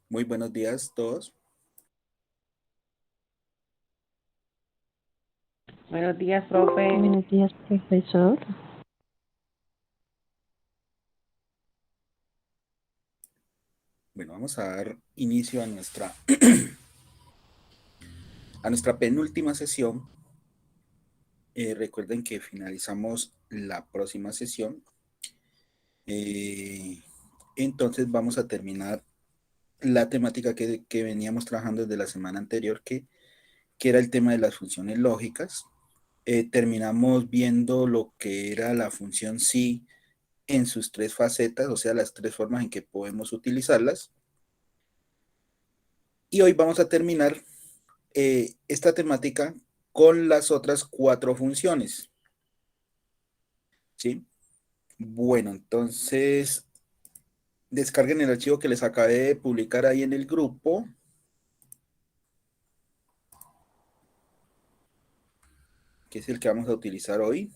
Muy buenos días todos. Buenos días, profe. Buenos días, profesor. Bueno, vamos a dar inicio a nuestra penúltima sesión. Recuerden que finalizamos la próxima sesión. Eh, entonces vamos a terminar la temática que veníamos trabajando desde la semana anterior, que era el tema de las funciones lógicas. Terminamos viendo lo que era la función sí en sus tres facetas, o sea, las tres formas en que podemos utilizarlas. Y hoy vamos a terminar esta temática con las otras cuatro funciones, ¿sí? Bueno, entonces descarguen el archivo que les acabé de publicar ahí en el grupo, que es el que vamos a utilizar hoy.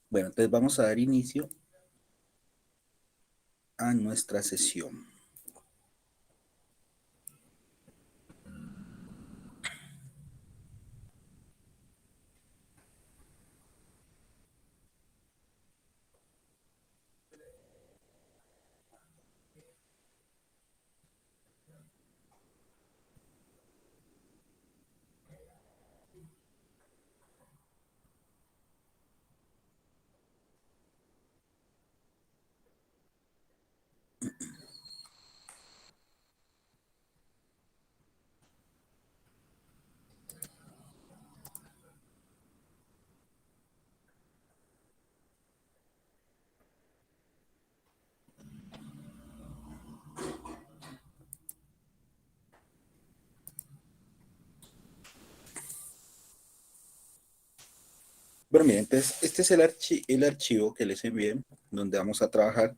Bueno, entonces vamos a dar inicio a nuestra sesión. Bueno, miren, entonces este es el archivo que les envié, donde vamos a trabajar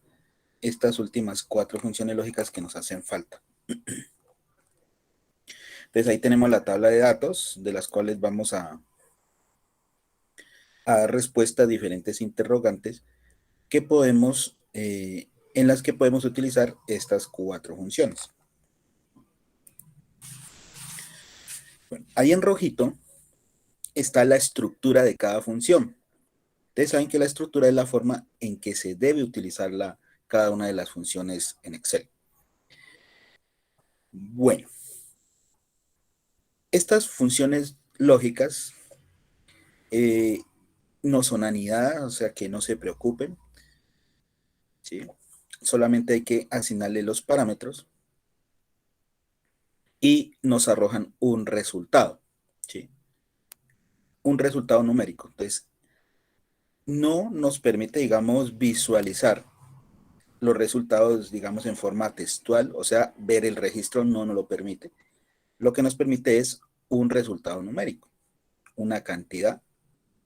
estas últimas cuatro funciones lógicas que nos hacen falta. Entonces ahí tenemos la tabla de datos, de las cuales vamos a dar respuesta a diferentes interrogantes que podemos, en las que podemos utilizar estas cuatro funciones. Bueno, ahí en rojito está la estructura de cada función. Ustedes saben que la estructura es la forma en que se debe utilizar cada una de las funciones en Excel. Bueno, estas funciones lógicas no son anidadas, o sea que no se preocupen, ¿sí? Solamente hay que asignarle los parámetros y nos arrojan un resultado, ¿sí? Un resultado numérico. Entonces, no nos permite, digamos, visualizar los resultados, digamos, en forma textual, o sea, ver el registro no nos lo permite. Lo que nos permite es un resultado numérico, una cantidad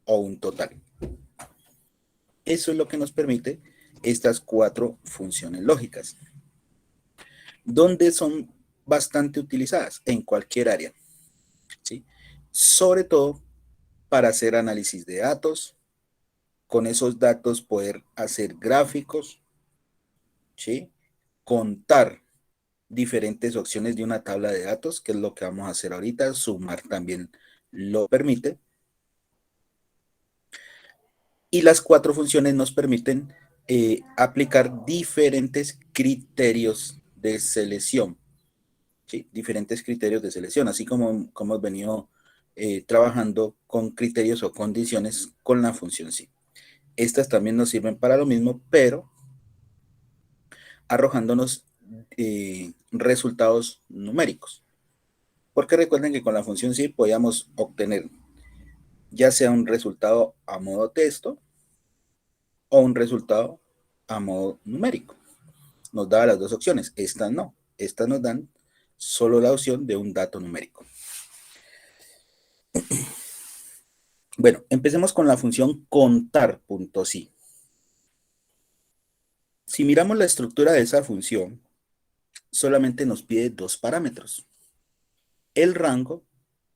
o un total. Eso es lo que nos permite estas cuatro funciones lógicas, donde son bastante utilizadas en cualquier área, ¿sí? Sobre todo para hacer análisis de datos, con esos datos poder hacer gráficos, ¿sí? Contar diferentes opciones de una tabla de datos, que es lo que vamos a hacer ahorita. Sumar también lo permite. Y las 4 funciones nos permiten aplicar diferentes criterios de selección. ¿Sí? Diferentes criterios de selección, así como hemos venido trabajando con criterios o condiciones con la función sí. Estas también nos sirven para lo mismo, pero arrojándonos resultados numéricos. Porque recuerden que con la función sí podíamos obtener ya sea un resultado a modo texto o un resultado a modo numérico. Nos daba las dos opciones. Estas no. Estas nos dan solo la opción de un dato numérico. Bueno, empecemos con la función contar.si. Si miramos la estructura de esa función, solamente nos pide 2 parámetros: el rango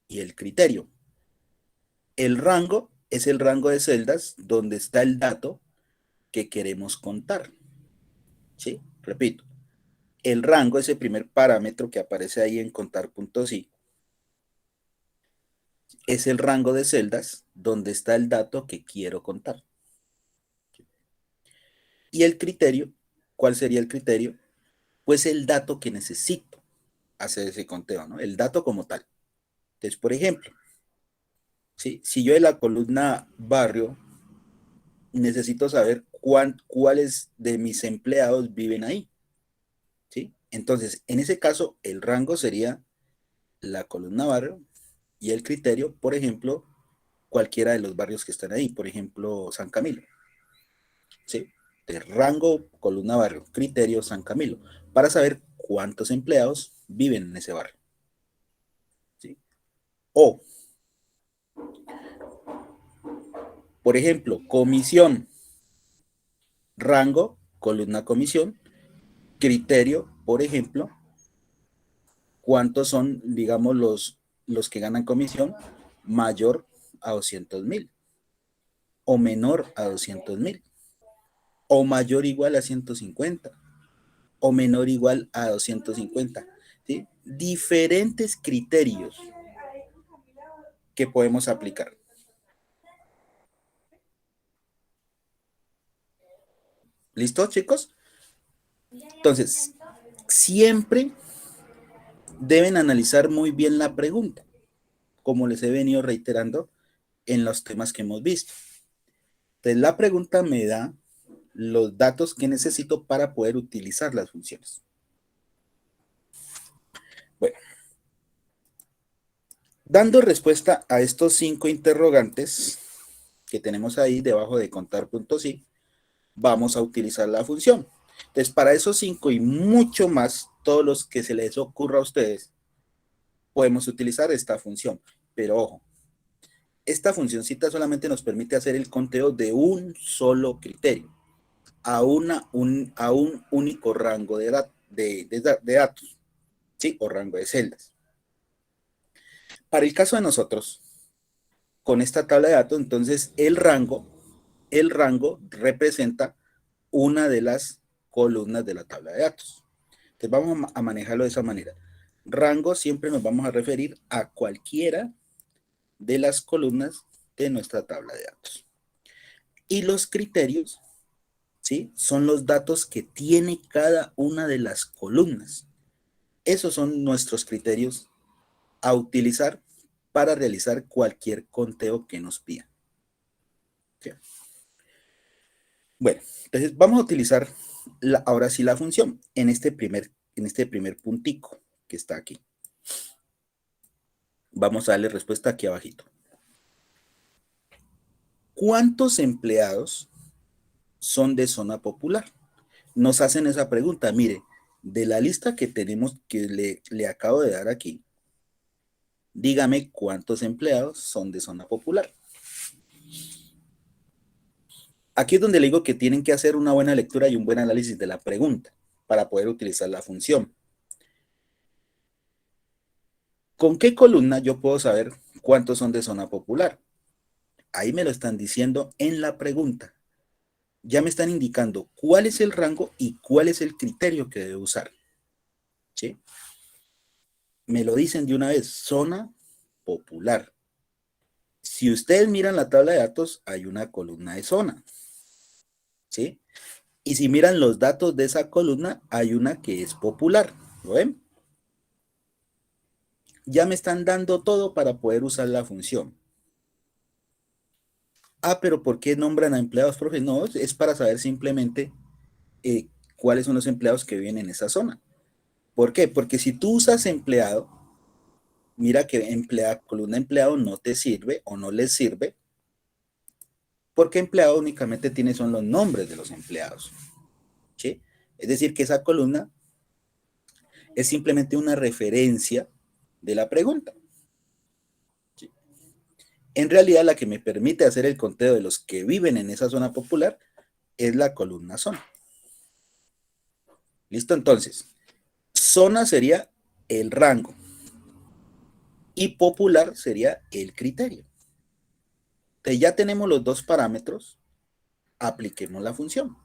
y el criterio. El rango es el rango de celdas donde está el dato que queremos contar. ¿Sí? Repito, el rango es el primer parámetro que aparece ahí en contar.si. Es el rango de celdas donde está el dato que quiero contar. Y el criterio, ¿cuál sería el criterio? Pues el dato que necesito hacer ese conteo, ¿no? El dato como tal. Entonces, por ejemplo, ¿sí? Si yo de la columna barrio necesito saber cuáles de mis empleados viven ahí, ¿sí? Entonces, en ese caso, el rango sería la columna barrio y el criterio, por ejemplo, cualquiera de los barrios que están ahí, por ejemplo, San Camilo, ¿sí? De rango, columna barrio, criterio, San Camilo, para saber cuántos empleados viven en ese barrio, ¿sí? O, por ejemplo, comisión, rango, columna comisión, criterio, por ejemplo, cuántos son, digamos, los que ganan comisión mayor a 200,000 o menor a 200,000 o mayor o igual a 150 o menor o igual a 250, ¿sí? Diferentes criterios que podemos aplicar. ¿Listo, chicos? Entonces, siempre deben analizar muy bien la pregunta, como les he venido reiterando en los temas que hemos visto. Entonces, la pregunta me da los datos que necesito para poder utilizar las funciones. Bueno, dando respuesta a estos 5 interrogantes que tenemos ahí debajo de contar.si, vamos a utilizar la función. Entonces, para esos 5 y mucho más, todos los que se les ocurra a ustedes, podemos utilizar esta función. Pero ojo, esta funcioncita solamente nos permite hacer el conteo de un solo criterio a un único rango de datos, ¿sí? O rango de celdas. Para el caso de nosotros, con esta tabla de datos, entonces el rango representa una de las columnas de la tabla de datos. Entonces vamos a manejarlo de esa manera. Rango siempre nos vamos a referir a cualquiera de las columnas de nuestra tabla de datos. Y los criterios, ¿sí? Son los datos que tiene cada una de las columnas. Esos son nuestros criterios a utilizar para realizar cualquier conteo que nos pida. ¿Sí? Bueno, entonces vamos a utilizar ahora sí la función en este primer puntico que está aquí. Vamos a darle respuesta aquí abajito. ¿Cuántos empleados son de zona popular? Nos hacen esa pregunta. Mire, de la lista que tenemos, que le acabo de dar aquí, dígame cuántos empleados son de zona popular. Aquí es donde le digo que tienen que hacer una buena lectura y un buen análisis de la pregunta para poder utilizar la función. ¿Con qué columna yo puedo saber cuántos son de zona popular? Ahí me lo están diciendo en la pregunta. Ya me están indicando cuál es el rango y cuál es el criterio que debo usar. ¿sí? Me lo dicen de una vez, zona popular. Si ustedes miran la tabla de datos, hay una columna de zona, ¿sí? Y si miran los datos de esa columna, hay una que es popular, ¿lo ven? Ya me están dando todo para poder usar la función. Ah, pero ¿por qué nombran a empleados, profe? No, es para saber simplemente eh, cuáles son los empleados que viven en esa zona. ¿Por qué? Porque si tú usas empleado, mira que columna empleado no te sirve o no les sirve, porque empleado únicamente tiene son los nombres de los empleados, ¿sí? Es decir, que esa columna es simplemente una referencia de la pregunta, ¿sí? En realidad, la que me permite hacer el conteo de los que viven en esa zona popular es la columna zona. ¿Listo? Entonces, zona sería el rango y popular sería el criterio. Entonces, ya tenemos los dos parámetros, apliquemos la función.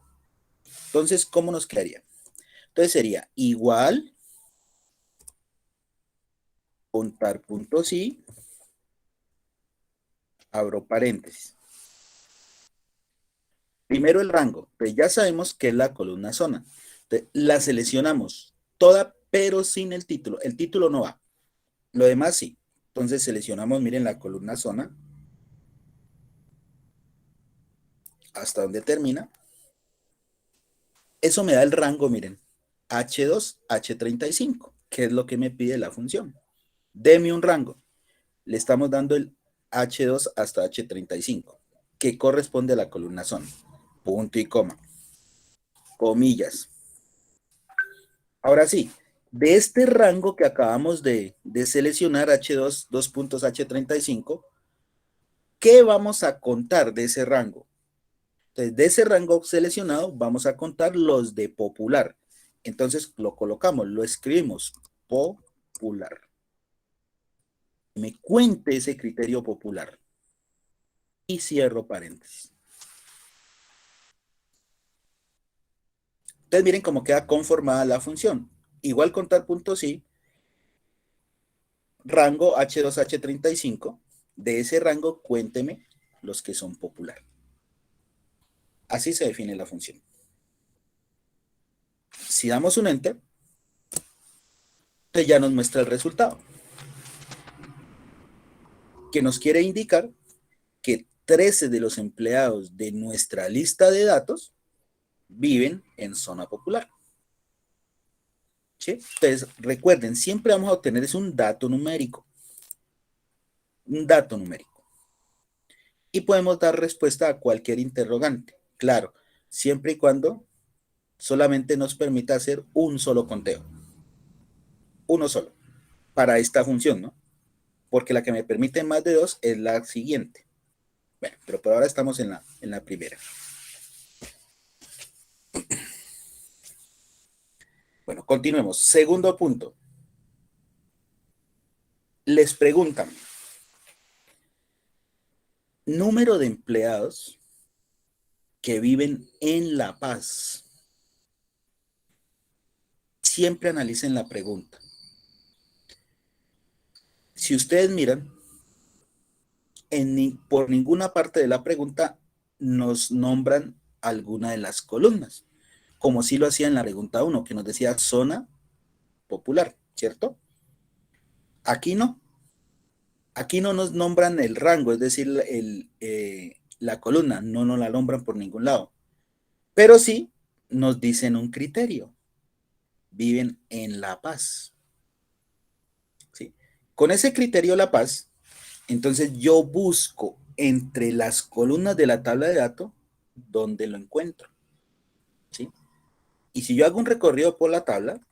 Entonces, ¿cómo nos quedaría? Entonces sería igual, contar puntos y, abro paréntesis. Primero el rango, pues ya sabemos que es la columna zona. Entonces, la seleccionamos toda, pero sin el título. El título no va. Lo demás sí. Entonces seleccionamos, miren, la columna zona. Hasta donde termina. Eso me da el rango, miren. H2, H35, que es lo que me pide la función. Deme un rango. Le estamos dando el H2 hasta H35, que corresponde a la columna zona. Punto y coma. Comillas. Ahora sí, de este rango que acabamos de seleccionar, H2, 2 puntos H35, ¿qué vamos a contar de ese rango? Entonces, de ese rango seleccionado, vamos a contar los de popular. Entonces, lo colocamos, lo escribimos, popular. Me cuente ese criterio popular. Y cierro paréntesis. Entonces, miren cómo queda conformada la función. Igual contar puntos y rango H2, H35. De ese rango, cuénteme los que son popular. Así se define la función. Si damos un enter, pues ya nos muestra el resultado, que nos quiere indicar que 13 de los empleados de nuestra lista de datos viven en zona popular. ¿Sí? Entonces, recuerden, siempre vamos a obtener es un dato numérico. Un dato numérico. Y podemos dar respuesta a cualquier interrogante. Claro, siempre y cuando solamente nos permita hacer un solo conteo. Uno solo. Para esta función, ¿no? Porque la que me permite más de dos es la siguiente. Bueno, pero por ahora estamos en la primera. Bueno, continuemos. Segundo punto. Les preguntan, número de empleados que viven en La Paz. Siempre analicen la pregunta. Si ustedes miran, por ninguna parte de la pregunta nos nombran alguna de las columnas, como si lo hacía en la pregunta 1, que nos decía zona popular, ¿cierto? Aquí no. Aquí no nos nombran el rango, es decir, la columna, no nos la nombran por ningún lado. Pero sí nos dicen un criterio. Viven en La Paz. ¿Sí? Con ese criterio La Paz, entonces yo busco entre las columnas de la tabla de datos donde lo encuentro. ¿Sí? Y si yo hago un recorrido por la tabla,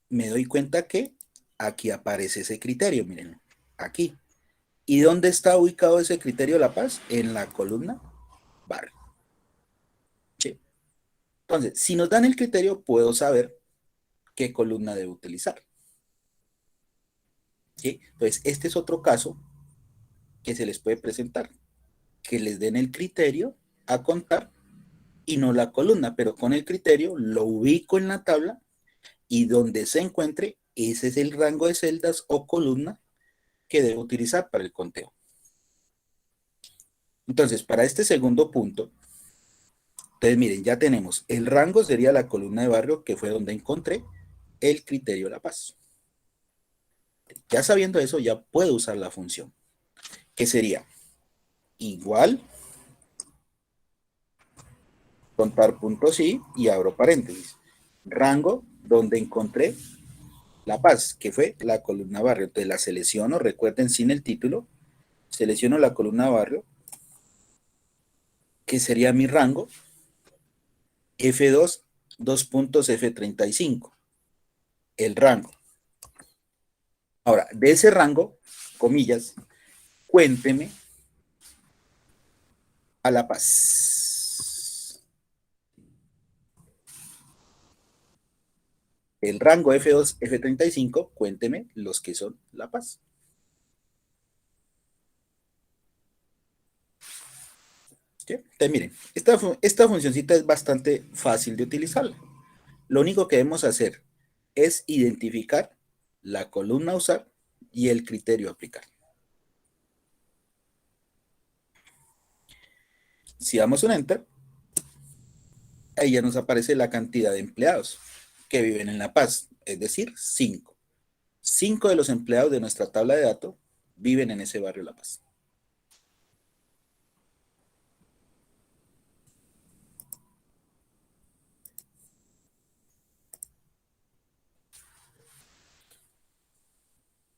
me doy cuenta que aquí aparece ese criterio, miren, aquí. ¿Y dónde está ubicado ese criterio La Paz? En la columna barrio. ¿Sí? Entonces, si nos dan el criterio, puedo saber qué columna debo utilizar. ¿Sí? Entonces, este es otro caso que se les puede presentar, que les den el criterio a contar y no la columna, pero con el criterio lo ubico en la tabla y donde se encuentre, ese es el rango de celdas o columna que debo utilizar para el conteo. Entonces, para este segundo punto, entonces miren, ya tenemos el rango, sería la columna de barrio, que fue donde encontré el criterio de la paz. Ya sabiendo eso, ya puedo usar la función, que sería igual, contar puntos y abro paréntesis. Rango, donde encontré la paz, que fue la columna barrio. Entonces la selecciono, recuerden, sin el título, selecciono la columna barrio, que sería mi rango, F2, 2 puntos F35, el rango. Ahora, de ese rango, comillas, cuénteme a la paz. El rango F2, F35, cuénteme los que son la paz. ¿Sí? Entonces, miren, esta funcioncita es bastante fácil de utilizarla. Lo único que debemos hacer es identificar la columna a usar y el criterio a aplicar. Si damos un enter, ahí ya nos aparece la cantidad de empleados que viven en La Paz, es decir, 5. 5 de los empleados de nuestra tabla de datos viven en ese barrio La Paz.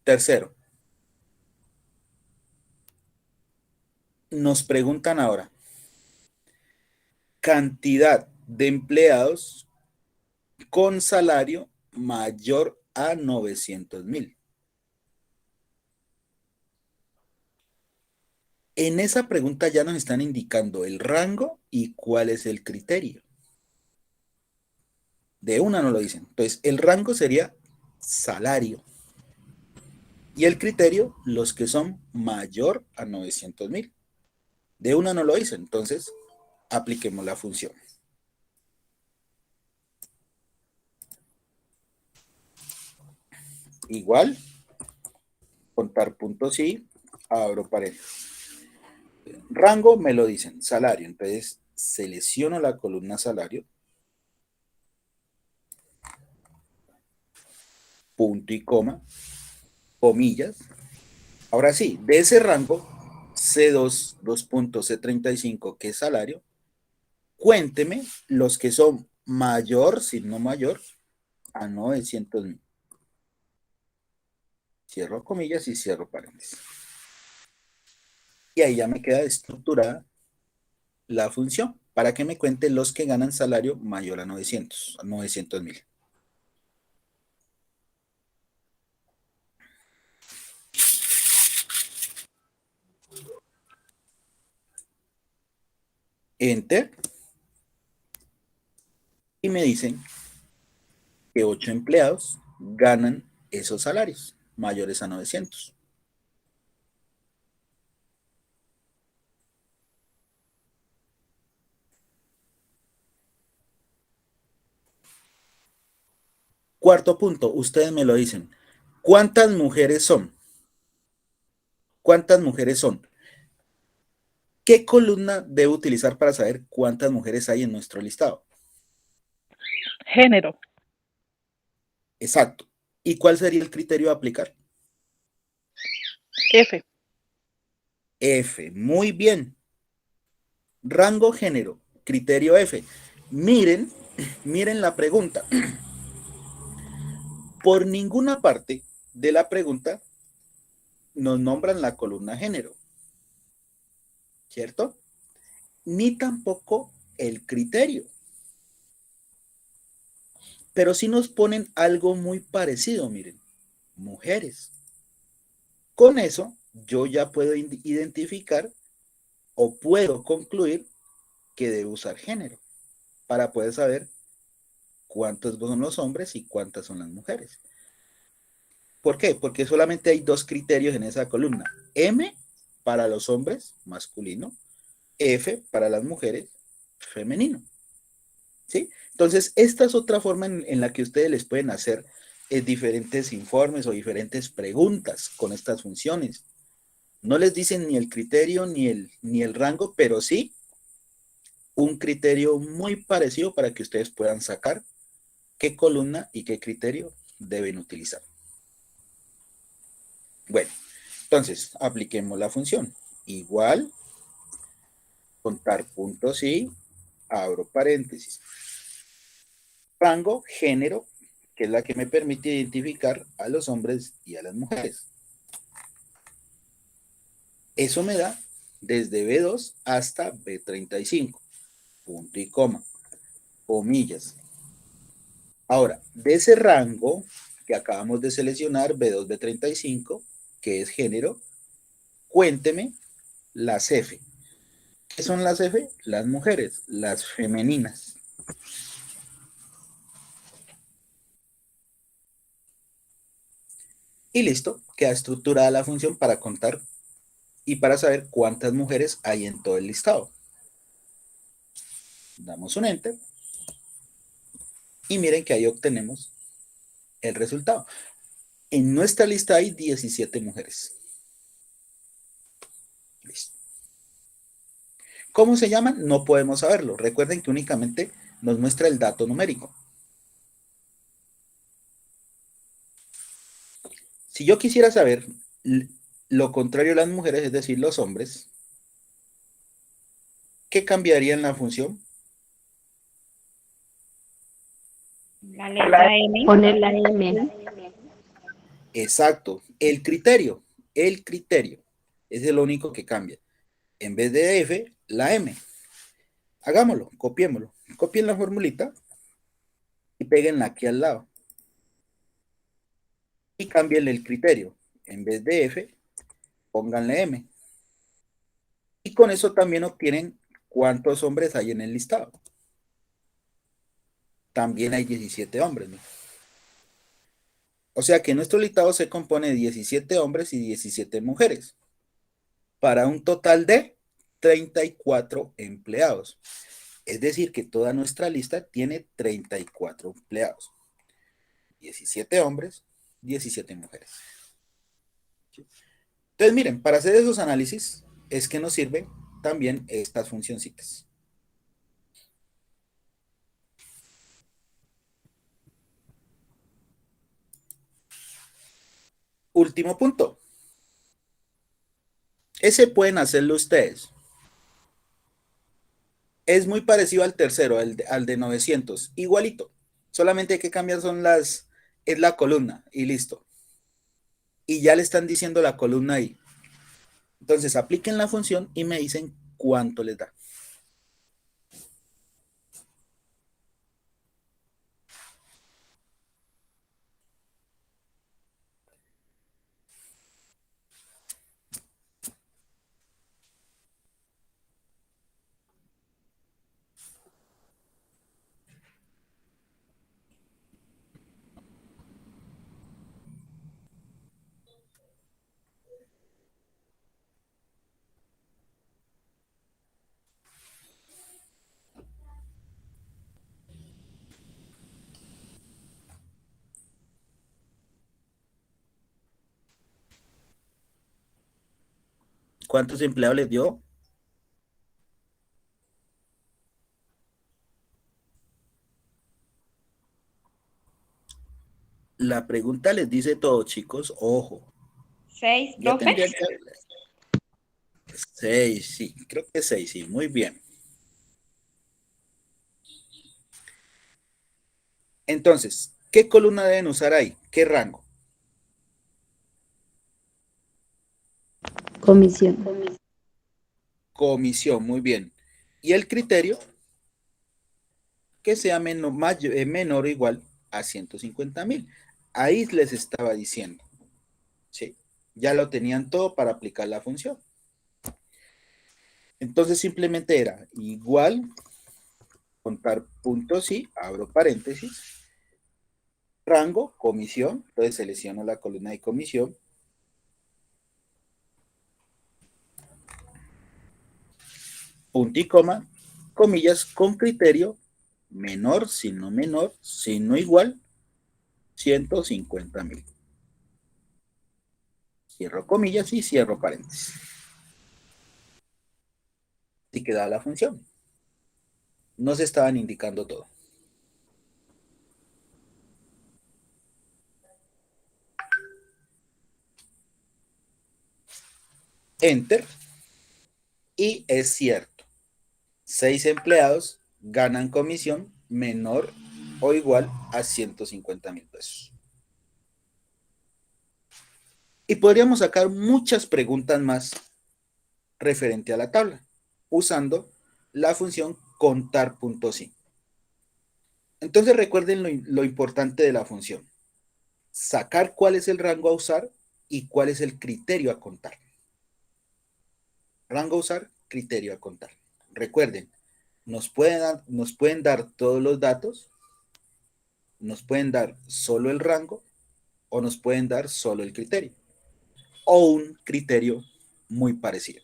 Tercero, nos preguntan ahora, cantidad de empleados con salario mayor a 900,000. En esa pregunta ya nos están indicando el rango y cuál es el criterio. De una no lo dicen. Entonces, el rango sería salario. Y el criterio, los que son mayor a 900,000. De una no lo dicen. Entonces, apliquemos la función. Igual, contar puntos y abro paréntesis. Rango me lo dicen, salario. Entonces, selecciono la columna salario. Punto y coma. Comillas. Ahora sí, de ese rango, C2, 2 puntos, C35, que es salario, cuénteme los que son mayor, signo mayor, a 900,000. Cierro comillas y cierro paréntesis. Y ahí ya me queda estructurada la función para que me cuente los que ganan salario mayor a 900,000. Enter. Y me dicen que 8 empleados ganan esos salarios mayores a 900. Cuarto punto, ustedes me lo dicen. ¿Cuántas mujeres son? ¿Cuántas mujeres son? ¿Qué columna debo utilizar para saber cuántas mujeres hay en nuestro listado? Género. Exacto. ¿Y cuál sería el criterio a aplicar? F. F. Muy bien. Rango género. Criterio F. Miren la pregunta. Por ninguna parte de la pregunta nos nombran la columna género. ¿Cierto? Ni tampoco el criterio. Pero sí nos ponen algo muy parecido, miren. Mujeres. Con eso, yo ya puedo identificar o puedo concluir que debo usar género para poder saber cuántos son los hombres y cuántas son las mujeres. ¿Por qué? Porque solamente hay 2 criterios en esa columna. M para los hombres, masculino. F para las mujeres, femenino. ¿Sí? Entonces, esta es otra forma en la que ustedes les pueden hacer diferentes informes o diferentes preguntas con estas funciones. No les dicen ni el criterio ni el rango, pero sí un criterio muy parecido para que ustedes puedan sacar qué columna y qué criterio deben utilizar. Bueno, entonces apliquemos la función. Igual, contar puntos y abro paréntesis. Rango, género, que es la que me permite identificar a los hombres y a las mujeres. Eso me da desde B2 hasta B35. Punto y coma. Comillas. Ahora, de ese rango que acabamos de seleccionar, B2, B35, que es género, cuénteme las F. ¿Qué son las F? Las mujeres, las femeninas. Y listo, queda estructurada la función para contar y para saber cuántas mujeres hay en todo el listado. Damos un enter y miren que ahí obtenemos el resultado. En nuestra lista hay 17 mujeres. Listo. ¿Cómo se llaman? No podemos saberlo. Recuerden que únicamente nos muestra el dato numérico. Si yo quisiera saber lo contrario de las mujeres, es decir, los hombres, ¿qué cambiaría en la función? La letra M. Poner la M. Exacto, el criterio. Es lo único que cambia. En vez de F, la M. Hagámoslo, copiémoslo. Copien la formulita y péguenla aquí al lado. Y cámbienle el criterio. En vez de F, pónganle M. Y con eso también obtienen cuántos hombres hay en el listado. También hay 17 hombres, ¿no? O sea que nuestro listado se compone de 17 hombres y 17 mujeres, para un total de 34 empleados. Es decir, que toda nuestra lista tiene 34 empleados. 17 hombres, 17 mujeres. Entonces, miren, para hacer esos análisis es que nos sirven también estas funcioncitas. Último punto. Ese pueden hacerlo ustedes. Es muy parecido al tercero, al de 900. Igualito. Solamente hay que cambiar es la columna y listo. Y ya le están diciendo la columna ahí. Entonces apliquen la función y me dicen cuánto les da. ¿Cuántos empleados les dio? La pregunta les dice todo, chicos. Ojo. 6, Ya profe. tendrían que... 6, sí. Creo que 6, sí. Muy bien. Entonces, ¿qué columna deben usar ahí? ¿Qué rango? Comisión. Comisión, muy bien. ¿Y el criterio? Que sea menor o igual a 150,000. Ahí les estaba diciendo. ¿Sí? Ya lo tenían todo para aplicar la función. Entonces simplemente era igual, contar puntos y abro paréntesis, rango, comisión, entonces selecciono la columna de comisión, punto y coma, comillas, con criterio, menor, signo igual, 150.000. Cierro comillas y cierro paréntesis. Así queda la función. Nos estaban indicando todo. Enter. Y es cierto. 6 empleados ganan comisión menor o igual a 150.000 pesos. Y podríamos sacar muchas preguntas más referente a la tabla, usando la función contar.si. Entonces recuerden lo importante de la función. Sacar cuál es el rango a usar y cuál es el criterio a contar. Rango a usar, criterio a contar. Recuerden, nos pueden dar todos los datos, nos pueden dar solo el rango o nos pueden dar solo el criterio. O un criterio muy parecido.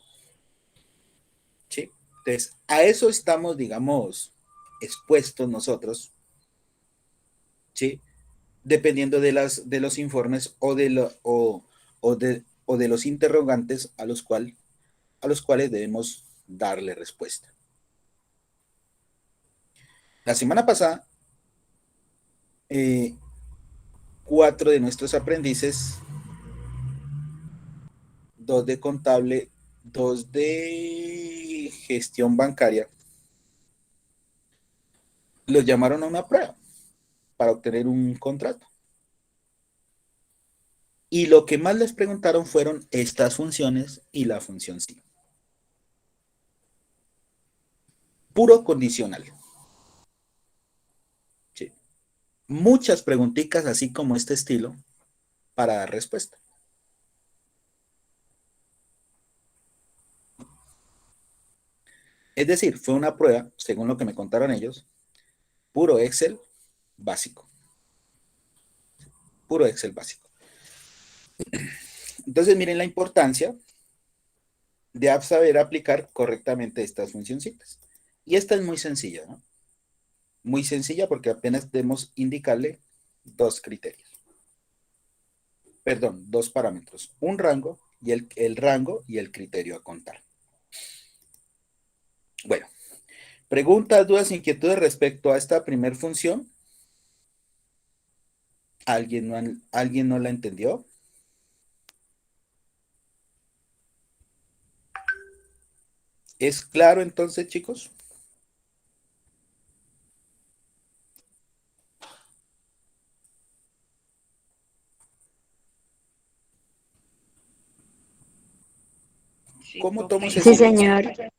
¿Sí? Entonces, a eso estamos, digamos, expuestos nosotros, ¿sí? Dependiendo de los informes o de los interrogantes a los cuales debemos darle respuesta. La semana pasada, 4 de nuestros aprendices, 2 de contable, 2 de gestión bancaria, los llamaron a una prueba para obtener un contrato. Y lo que más les preguntaron fueron estas funciones y la función sí. Puro condicional. Sí. Muchas preguntitas así como este estilo para dar respuesta. Es decir, fue una prueba, según lo que me contaron ellos, puro Excel básico. Puro Excel básico. Entonces miren la importancia de saber aplicar correctamente estas funcioncitas. Y esta es muy sencilla, ¿no? Muy sencilla porque apenas debemos indicarle 2 criterios. Perdón, 2 parámetros. Un rango y el rango y el criterio a contar. Bueno, preguntas, dudas, inquietudes respecto a esta primera función. ¿Alguien no la entendió? ¿Es claro entonces, chicos? Sí, ¿Cómo tomo ese profe. Sí, silencio? señor.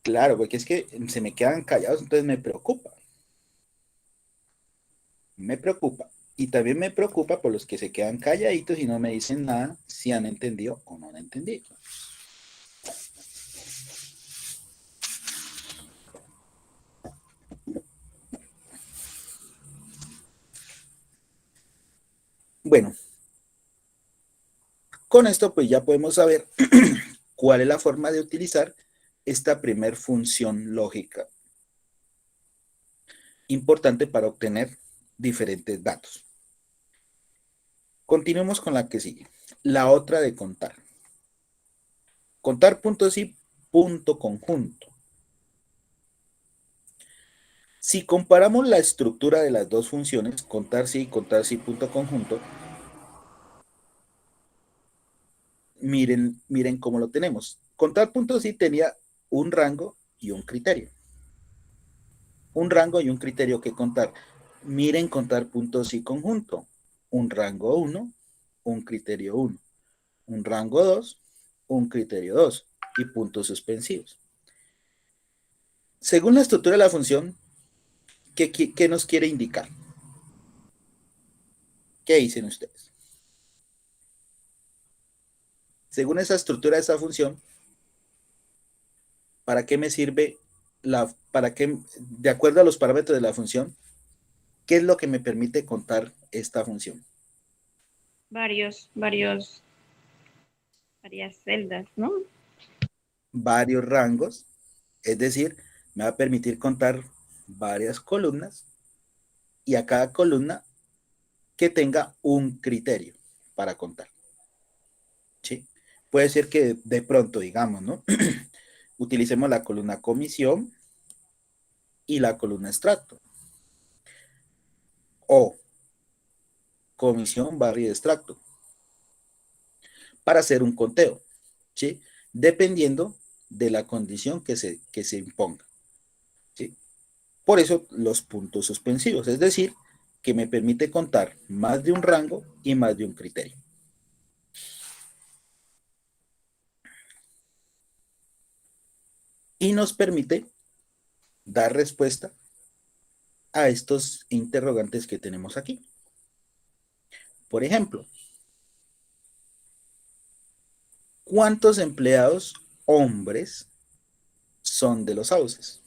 Claro, porque es que se me quedan callados, entonces me preocupa. Me preocupa. Y también me preocupa por los que se quedan calladitos y no me dicen nada si han entendido o no han entendido. Bueno, con esto pues ya podemos saber cuál es la forma de utilizar esta primer función lógica importante para obtener diferentes datos. Continuemos con la que sigue. La otra de contar. Contar punto sí, punto conjunto. Si comparamos la estructura de las dos funciones, contar sí, punto conjunto, miren cómo lo tenemos. Contar punto sí tenía un rango y un criterio. Un rango y un criterio que contar. Miren contar punto sí conjunto. Un rango 1, un criterio 1. Un rango 2, un criterio 2 y puntos suspensivos. Según la estructura de la función, ¿qué nos quiere indicar? ¿Qué dicen ustedes? Según esa estructura de esa función, ¿para qué me sirve de acuerdo a los parámetros de la función, qué es lo que me permite contar esta función? Varias celdas, ¿no? Varios rangos, Es decir, me va a permitir contar varias columnas y a cada columna que tenga un criterio para contar. ¿Sí? Puede ser que de pronto, digamos, ¿no? Utilicemos la columna comisión y la columna extracto. O comisión, barra y extracto. Para hacer un conteo. ¿Sí? Dependiendo de la condición que se imponga. ¿Sí? Por eso los puntos suspensivos, es decir, que me permite contar más de un rango y más de un criterio. Y nos permite dar respuesta a estos interrogantes que tenemos aquí. Por ejemplo, ¿cuántos empleados hombres son de los sauces?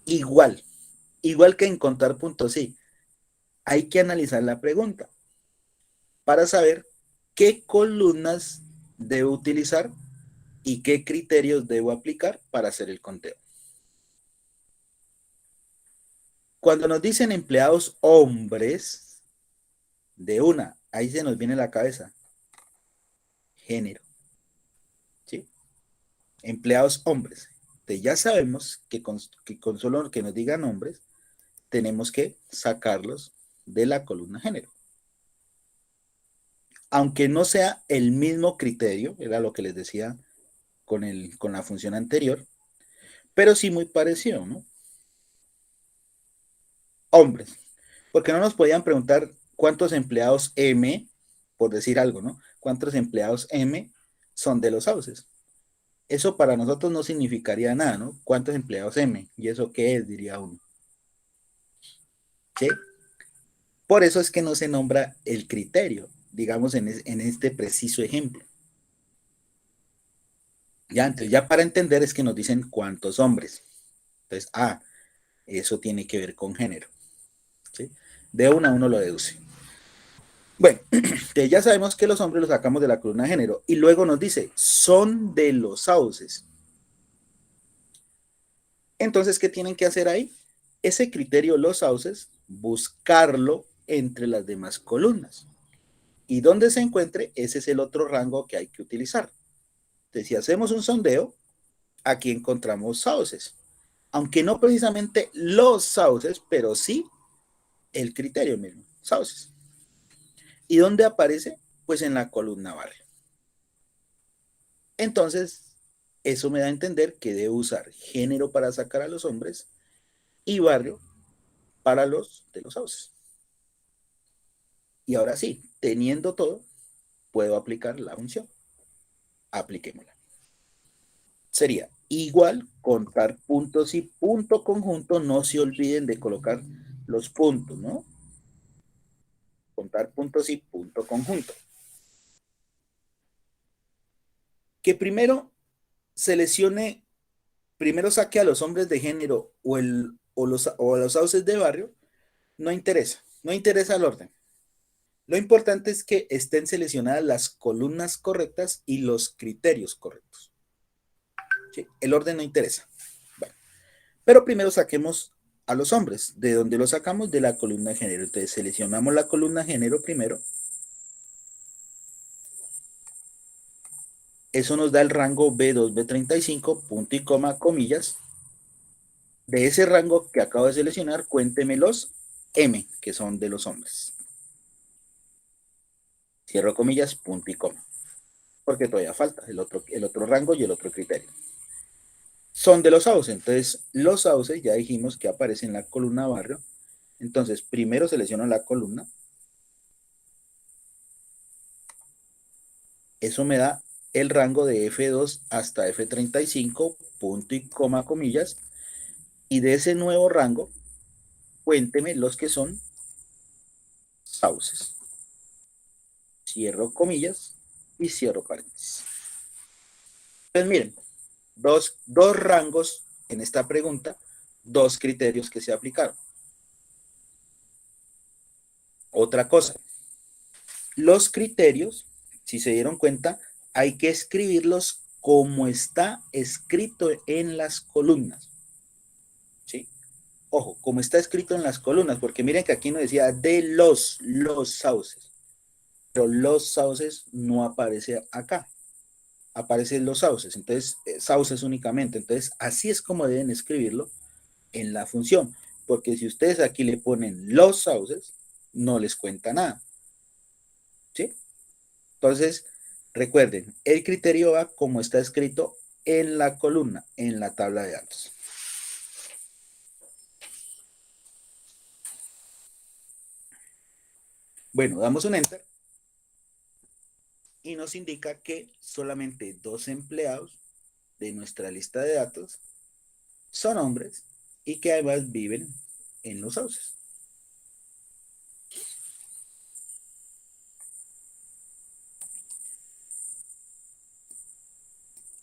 Igual que en contar puntos, sí. Hay que analizar la pregunta para saber qué columnas debo utilizar y qué criterios debo aplicar para hacer el conteo. Cuando nos dicen empleados hombres, de una, ahí se nos viene a la cabeza género, ¿sí? Empleados hombres. Entonces ya sabemos que con solo que nos digan hombres, tenemos que sacarlos de la columna género. Aunque no sea el mismo criterio, era lo que les decía con la función anterior, pero sí muy parecido, ¿no? Hombres. Porque no nos podían preguntar cuántos empleados M, por decir algo, ¿no? ¿Cuántos empleados M son de los sauces? Eso para nosotros no significaría nada, ¿no? ¿Cuántos empleados M? ¿Y eso qué es? Diría uno. ¿Sí? Por eso es que no se nombra el criterio, digamos, en este preciso ejemplo. Ya, entonces, ya para entender es que nos dicen cuántos hombres. Entonces, eso tiene que ver con género. ¿Sí? De una uno lo deduce. Bueno, entonces ya sabemos que los hombres los sacamos de la columna género y luego nos dice, son de los sauces. Entonces, ¿qué tienen que hacer ahí? Ese criterio, los sauces, buscarlo entre las demás columnas. Y donde se encuentre, ese es el otro rango que hay que utilizar. Entonces, si hacemos un sondeo, aquí encontramos sauces. Aunque no precisamente los sauces, pero sí el criterio mismo, sauces. ¿Y dónde aparece? Pues en la columna barrio. Entonces, eso me da a entender que debo usar género para sacar a los hombres y barrio para los de los sauces. Y ahora sí, teniendo todo, puedo aplicar la función. Apliquémosla. Sería igual contar puntos y punto conjunto. No se olviden de colocar los puntos, ¿no? Contar puntos y punto conjunto. Que primero seleccione, primero saque a los hombres de género o los sauces de barrio, no interesa, no interesa el orden. Lo importante es que estén seleccionadas las columnas correctas y los criterios correctos. ¿Sí? El orden no interesa. Bueno, pero primero saquemos a los hombres. ¿De dónde los sacamos? De la columna de género. Entonces seleccionamos la columna género primero. Eso nos da el rango B2, B35, punto y coma, comillas. De ese rango que acabo de seleccionar, cuénteme los M, que son de los hombres. Cierro comillas, punto y coma. Porque todavía falta el otro rango y el otro criterio. Son de los sauces. Entonces, los sauces ya dijimos que aparecen en la columna barrio. Entonces, primero selecciono la columna. Eso me da el rango de F2 hasta F35, punto y coma, comillas. Y de ese nuevo rango, cuénteme los que son sauces. Cierro comillas y cierro paréntesis. Pues miren, dos rangos en esta pregunta, dos criterios que se aplicaron. Otra cosa, los criterios, si se dieron cuenta, hay que escribirlos como está escrito en las columnas. ¿Sí? Ojo, como está escrito en las columnas, porque miren que aquí nos decía de los sauces, pero los sauces no aparece acá, aparecen los sauces, entonces sauces únicamente, entonces así es como deben escribirlo en la función, porque si ustedes aquí le ponen los sauces, no les cuenta nada, ¿sí? Entonces, recuerden, el criterio va como está escrito en la columna, en la tabla de datos. Bueno, damos un enter y nos indica que solamente 2 empleados de nuestra lista de datos son hombres y que además viven en los sauces.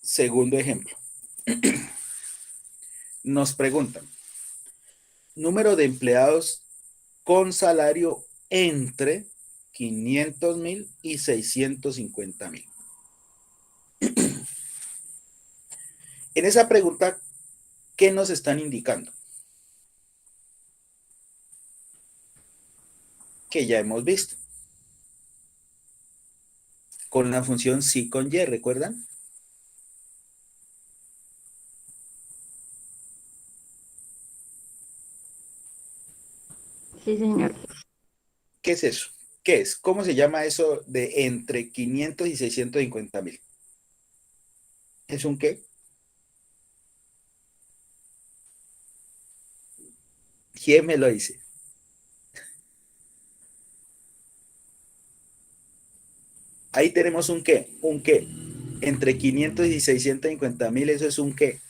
Segundo ejemplo. Nos preguntan, número de empleados con salario entre 500,000 y 650,000. En esa pregunta, ¿qué nos están indicando? Que ya hemos visto. Con la función sí con y, ¿recuerdan? Sí, señor. ¿Qué es eso? ¿Qué es? ¿Cómo se llama eso de entre 500 y 650,000? ¿Es un qué? ¿Quién me lo dice? Ahí tenemos un qué, un qué. Entre 500 y 650,000, eso es un qué.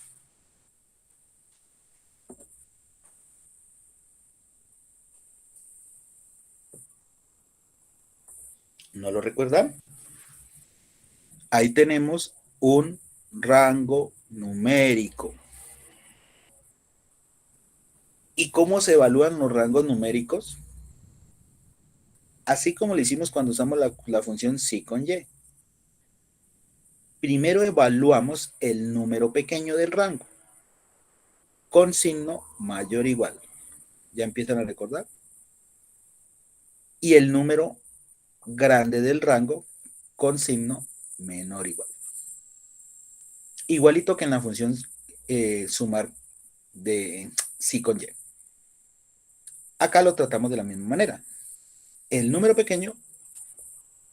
¿No lo recuerdan? Ahí tenemos un rango numérico. ¿Y cómo se evalúan los rangos numéricos? Así como lo hicimos cuando usamos la función sí con y. Primero evaluamos el número pequeño del rango con signo mayor o igual. ¿Ya empiezan a recordar? Y el número grande del rango con signo menor o igual. Igualito que en la función sumar de sí con y. Acá lo tratamos de la misma manera. El número pequeño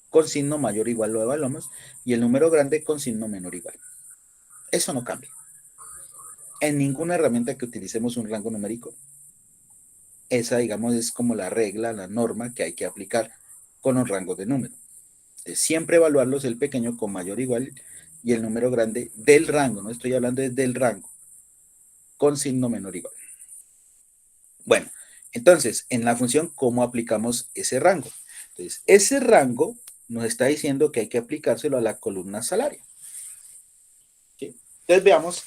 con signo mayor o igual lo evaluamos y el número grande con signo menor o igual. Eso no cambia. En ninguna herramienta que utilicemos un rango numérico, esa, digamos, es como la regla, la norma que hay que aplicar con los rangos de número. De siempre evaluarlos el pequeño con mayor o igual y el número grande del rango, no estoy hablando del rango, con signo menor o igual. Bueno, entonces, en la función, ¿cómo aplicamos ese rango? Entonces, ese rango nos está diciendo que hay que aplicárselo a la columna salario. ¿Sí? Entonces, veamos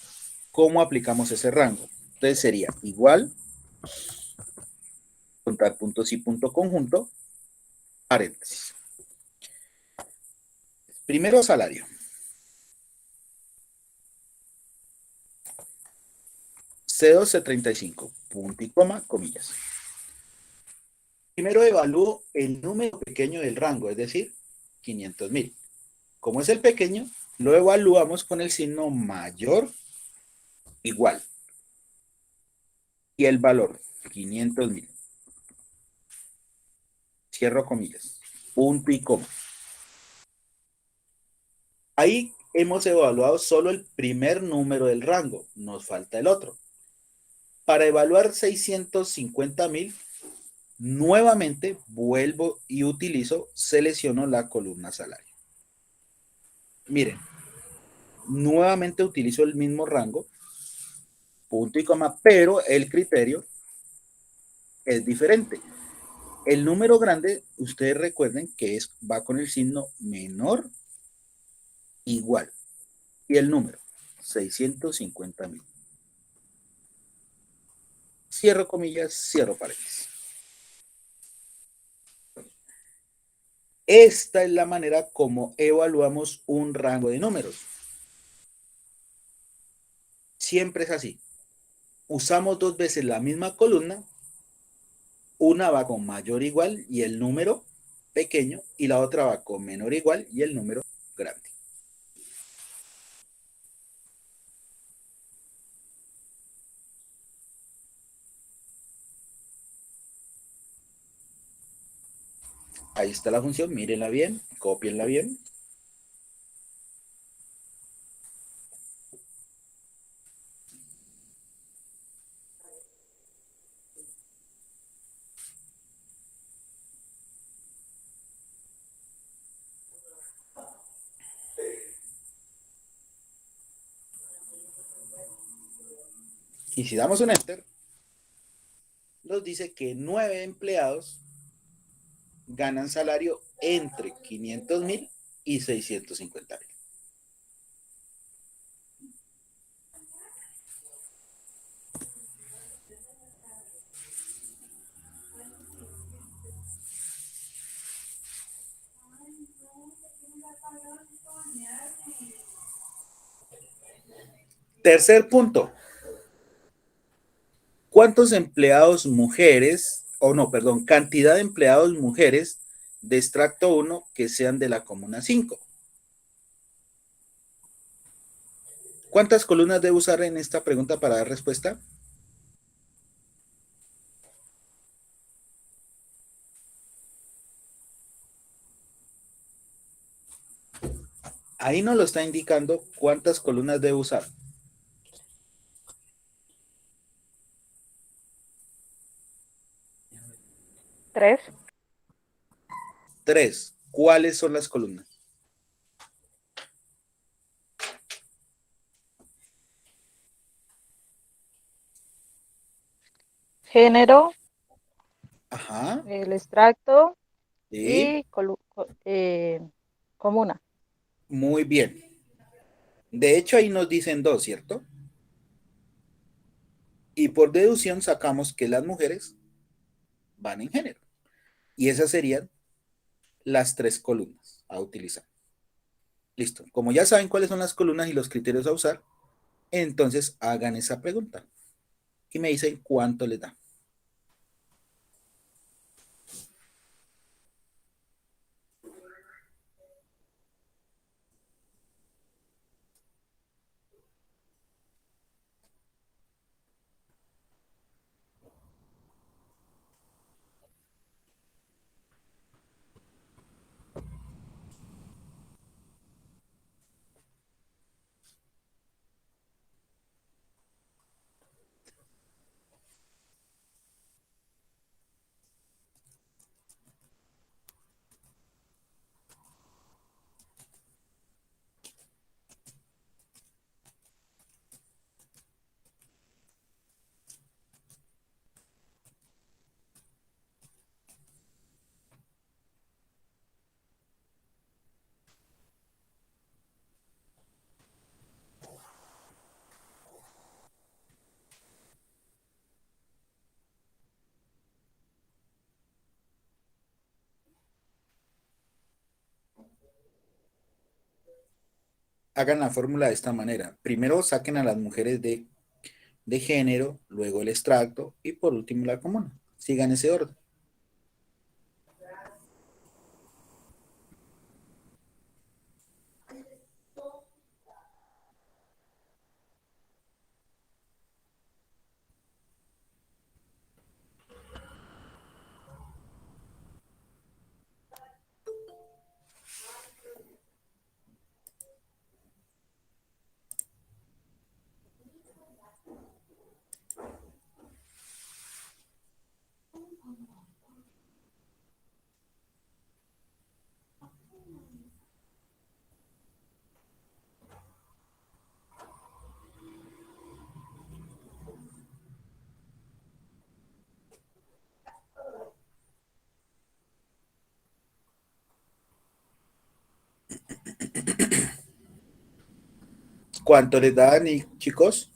cómo aplicamos ese rango. Entonces, sería igual, contar puntos y punto conjunto, paréntesis. Primero, salario. C2, C35, punto y coma, comillas. Primero evalúo el número pequeño del rango, es decir, 500,000. Como es el pequeño, lo evaluamos con el signo mayor igual. Y el valor, 500,000. Cierro comillas. Punto y coma. Ahí hemos evaluado solo el primer número del rango. Nos falta el otro. Para evaluar 650,000, nuevamente vuelvo y utilizo, selecciono la columna salario. Miren, nuevamente utilizo el mismo rango, punto y coma, pero el criterio es diferente. El número grande, ustedes recuerden que va con el signo menor igual. Y el número, 650,000. Cierro comillas, cierro paréntesis. Esta es la manera como evaluamos un rango de números. Siempre es así. Usamos dos veces la misma columna, una va con mayor o igual y el número pequeño, y la otra va con menor o igual y el número grande. Ahí está la función, mírenla bien, cópienla bien. Y si damos un enter, nos dice que 9 empleados ganan salario entre 500.000 y 650.000. Tercer punto. ¿Cuántos empleados mujeres, o no, perdón, cantidad de empleados mujeres de extracto 1 que sean de la comuna 5? ¿Cuántas columnas debo usar en esta pregunta para dar respuesta? Ahí nos lo está indicando cuántas columnas debo usar. 3. 3. ¿Cuáles son las columnas? Género, Ajá. el extracto Sí. y comuna. Muy bien. De hecho, ahí nos dicen 2, ¿cierto? Y por deducción sacamos que las mujeres van en género. Y esas serían las 3 columnas a utilizar. Listo. Como ya saben cuáles son las columnas y los criterios a usar, entonces hagan esa pregunta y me dicen cuánto les da. Hagan la fórmula de esta manera. Primero saquen a las mujeres de género, luego el extracto y por último la comuna. Sigan ese orden. ¿Cuánto les dan, chicos?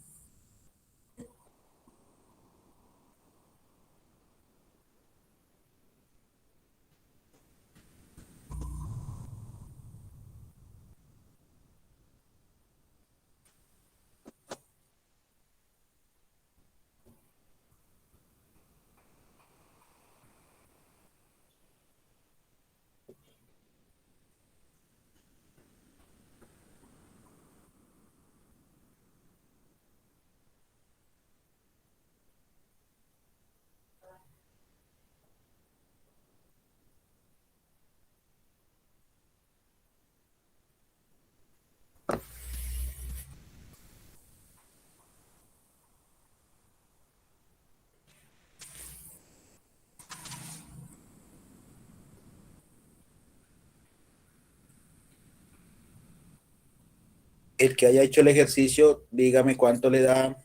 El que haya hecho el ejercicio, dígame cuánto le da.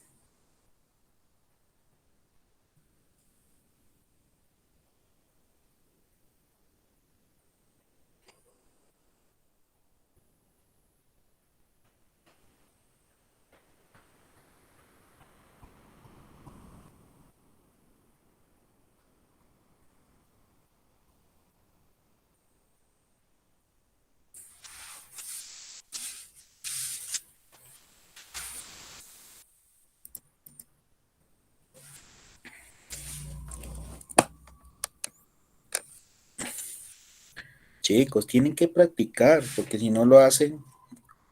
Chicos, tienen que practicar, porque si no lo hacen,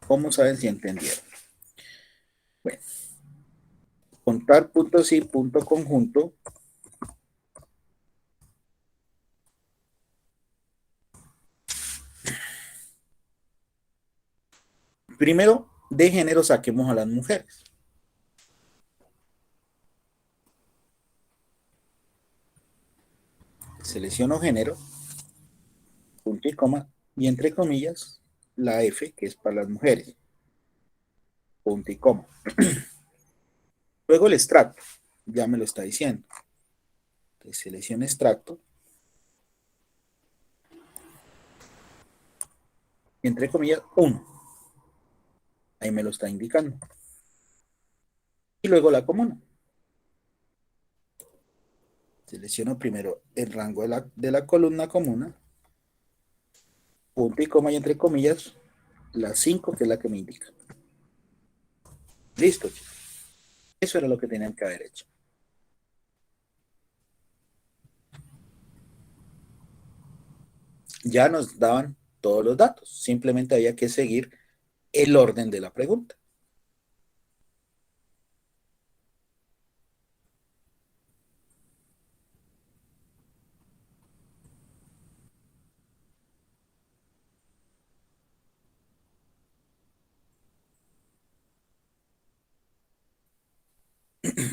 ¿cómo saben si entendieron? Bueno, contar puntos y punto conjunto. Primero, de género saquemos a las mujeres. Selecciono género, punto y coma, y entre comillas, la F, que es para las mujeres, punto y coma. Luego el extracto, ya me lo está diciendo. Entonces selecciono extracto, y entre comillas, 1. Ahí me lo está indicando. Y luego la comuna. Selecciono primero el rango de la columna comuna, punto y coma, y entre comillas, la 5, que es la que me indica. Listo, chicos. Eso era lo que tenían que haber hecho. Ya nos daban todos los datos. Simplemente había que seguir el orden de la pregunta.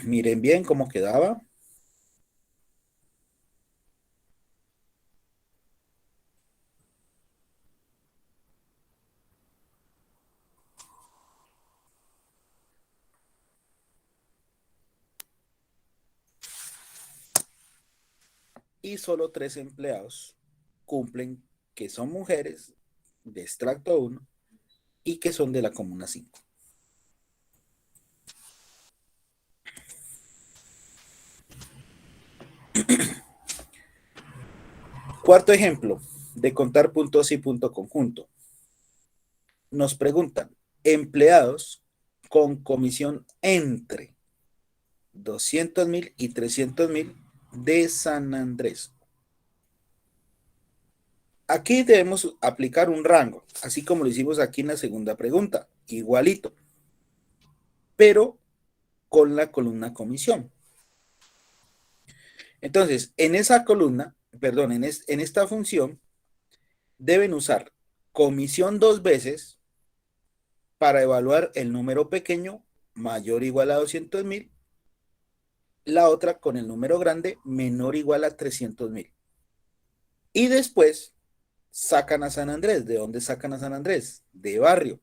Miren bien cómo quedaba. Y solo 3 empleados cumplen que son mujeres de extracto 1 y que son de la comuna 5. Cuarto ejemplo de contar puntos y punto conjunto. Nos preguntan, empleados con comisión entre 200,000 y 300,000 de San Andrés. Aquí debemos aplicar un rango, así como lo hicimos aquí en la segunda pregunta, igualito, pero con la columna comisión. Entonces, en esa columna, perdón, en esta función, deben usar comisión 2 veces para evaluar el número pequeño mayor o igual a 200,000, la otra con el número grande menor o igual a 300,000. Y después sacan a San Andrés. ¿De dónde sacan a San Andrés? De barrio.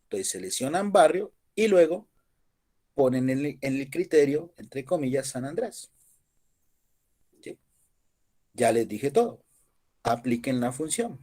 Entonces seleccionan barrio y luego ponen en el criterio, entre comillas, San Andrés. ¿Sí? Ya les dije todo. Apliquen la función.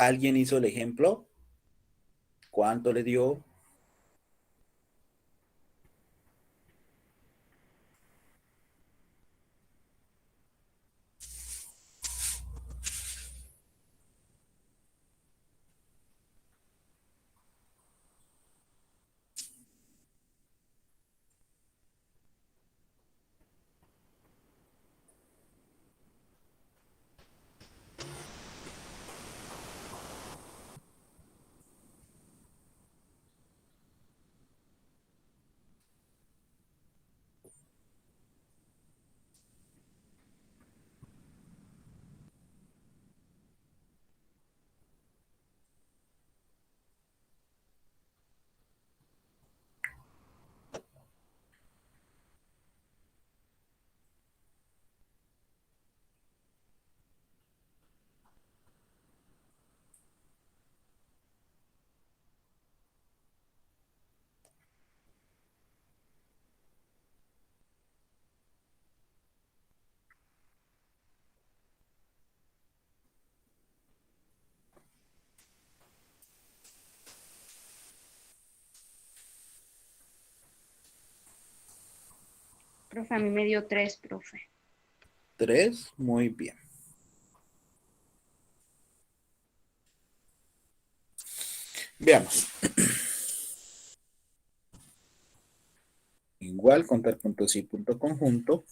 ¿Alguien hizo el ejemplo? ¿Cuánto le dio? Profe, a mí me dio 3, profe. 3, muy bien. Veamos. Igual, contar puntos y punto conjunto.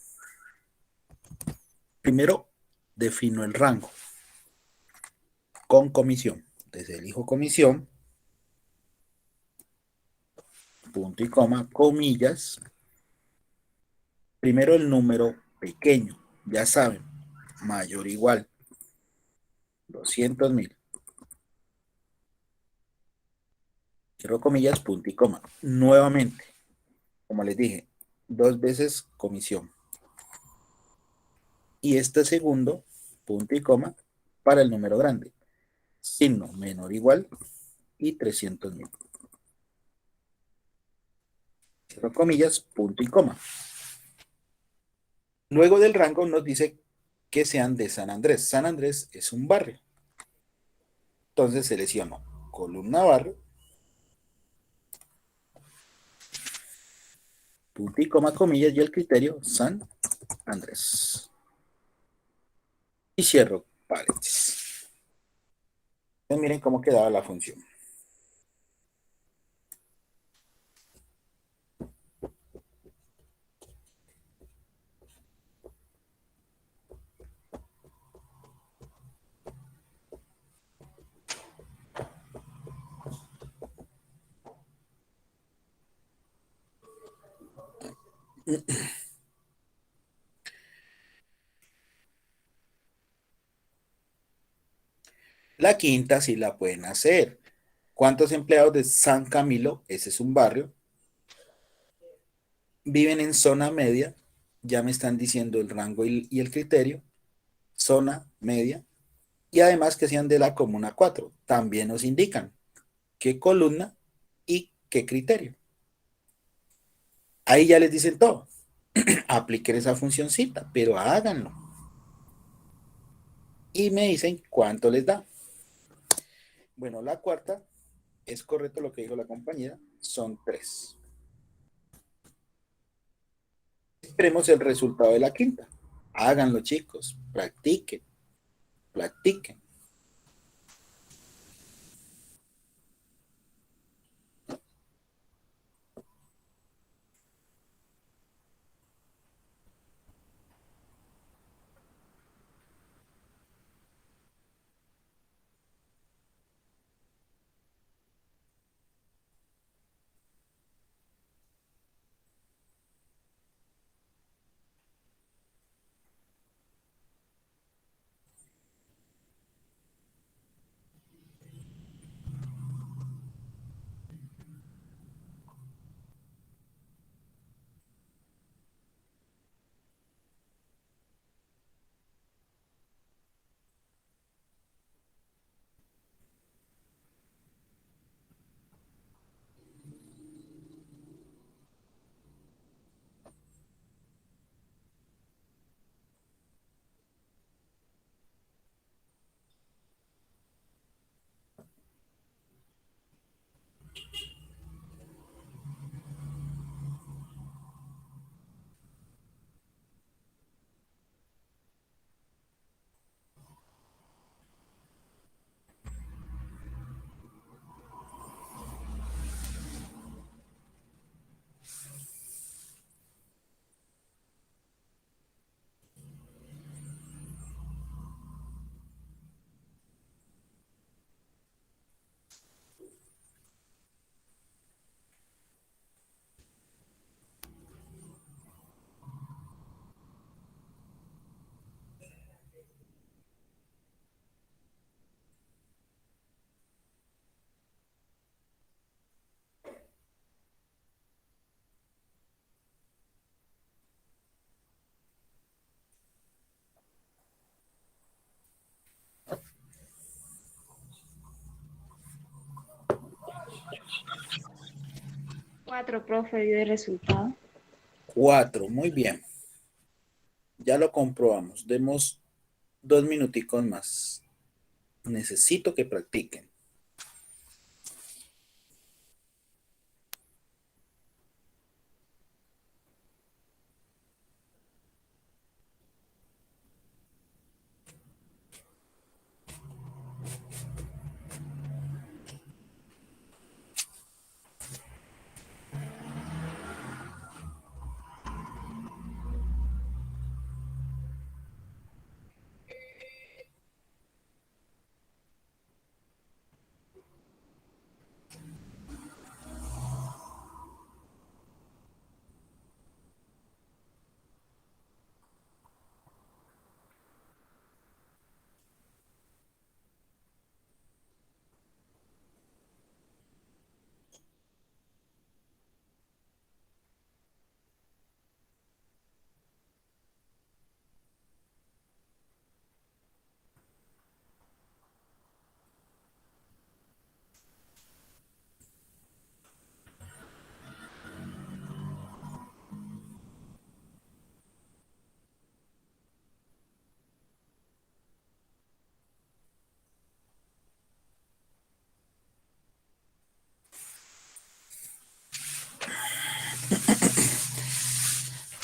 Primero, defino el rango con comisión. Entonces, elijo comisión, punto y coma, comillas. Primero el número pequeño, ya saben, mayor o igual, 200.000. Cierro comillas, punto y coma. Nuevamente, como les dije, 2 veces comisión. Y este segundo, punto y coma, para el número grande. Signo menor o igual y 300.000. Cierro comillas, punto y coma. Luego del rango nos dice que sean de San Andrés. San Andrés es un barrio. Entonces selecciono columna barrio, punto y coma, comillas y el criterio San Andrés. Y cierro paréntesis. Entonces miren cómo quedaba la función. La quinta sí la pueden hacer. ¿Cuántos empleados de San Camilo? Ese es un barrio. Viven en zona media. Ya me están diciendo el rango y el criterio. Zona media. Y además que sean de la comuna 4. También nos indican qué columna y qué criterio. Ahí ya les dicen todo. Apliquen esa funcioncita, pero háganlo. Y me dicen cuánto les da. Bueno, la cuarta es correcto lo que dijo la compañera. Son 3. Esperemos el resultado de la quinta. Háganlo, chicos. Practiquen. Practiquen. 4, profe, dio el resultado. 4, muy bien. Ya lo comprobamos. Demos 2 minuticos más. Necesito que practiquen.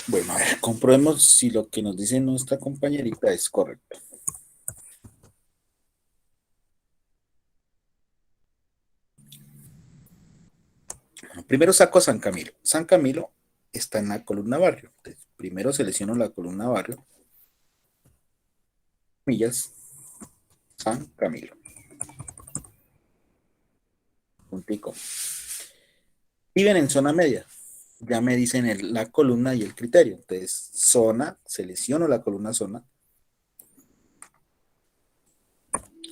Bueno, a ver, comprobemos si lo que nos dice nuestra compañerita es correcto. Bueno, primero saco a San Camilo. San Camilo está en la columna barrio. Entonces, primero selecciono la columna barrio. Millas, San Camilo. Puntico. Viven en zona media. Ya me dicen la columna y el criterio. Entonces, zona, selecciono la columna zona.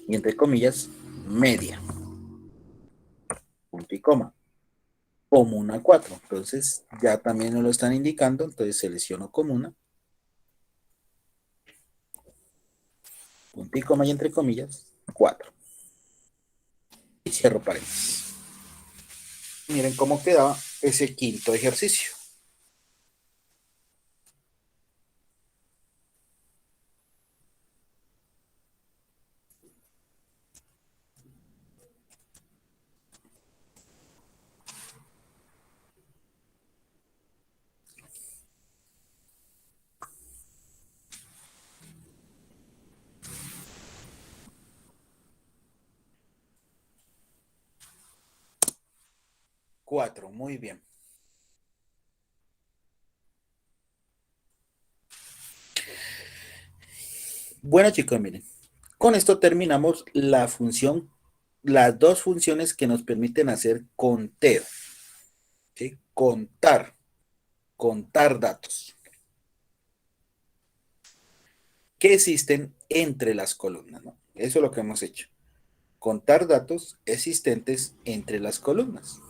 Y entre comillas, media. Punto y coma. Comuna 4. Entonces, ya también nos lo están indicando. Entonces, selecciono comuna. Punto y coma y entre comillas, 4. Y cierro paréntesis. Miren cómo quedaba ese quinto ejercicio. Cuatro, muy bien. Bueno, chicos, miren. Con esto terminamos la función, las dos funciones que nos permiten hacer conteo. ¿Sí? Contar datos que existen entre las columnas, ¿no? Eso es lo que hemos hecho. Contar datos existentes entre las columnas.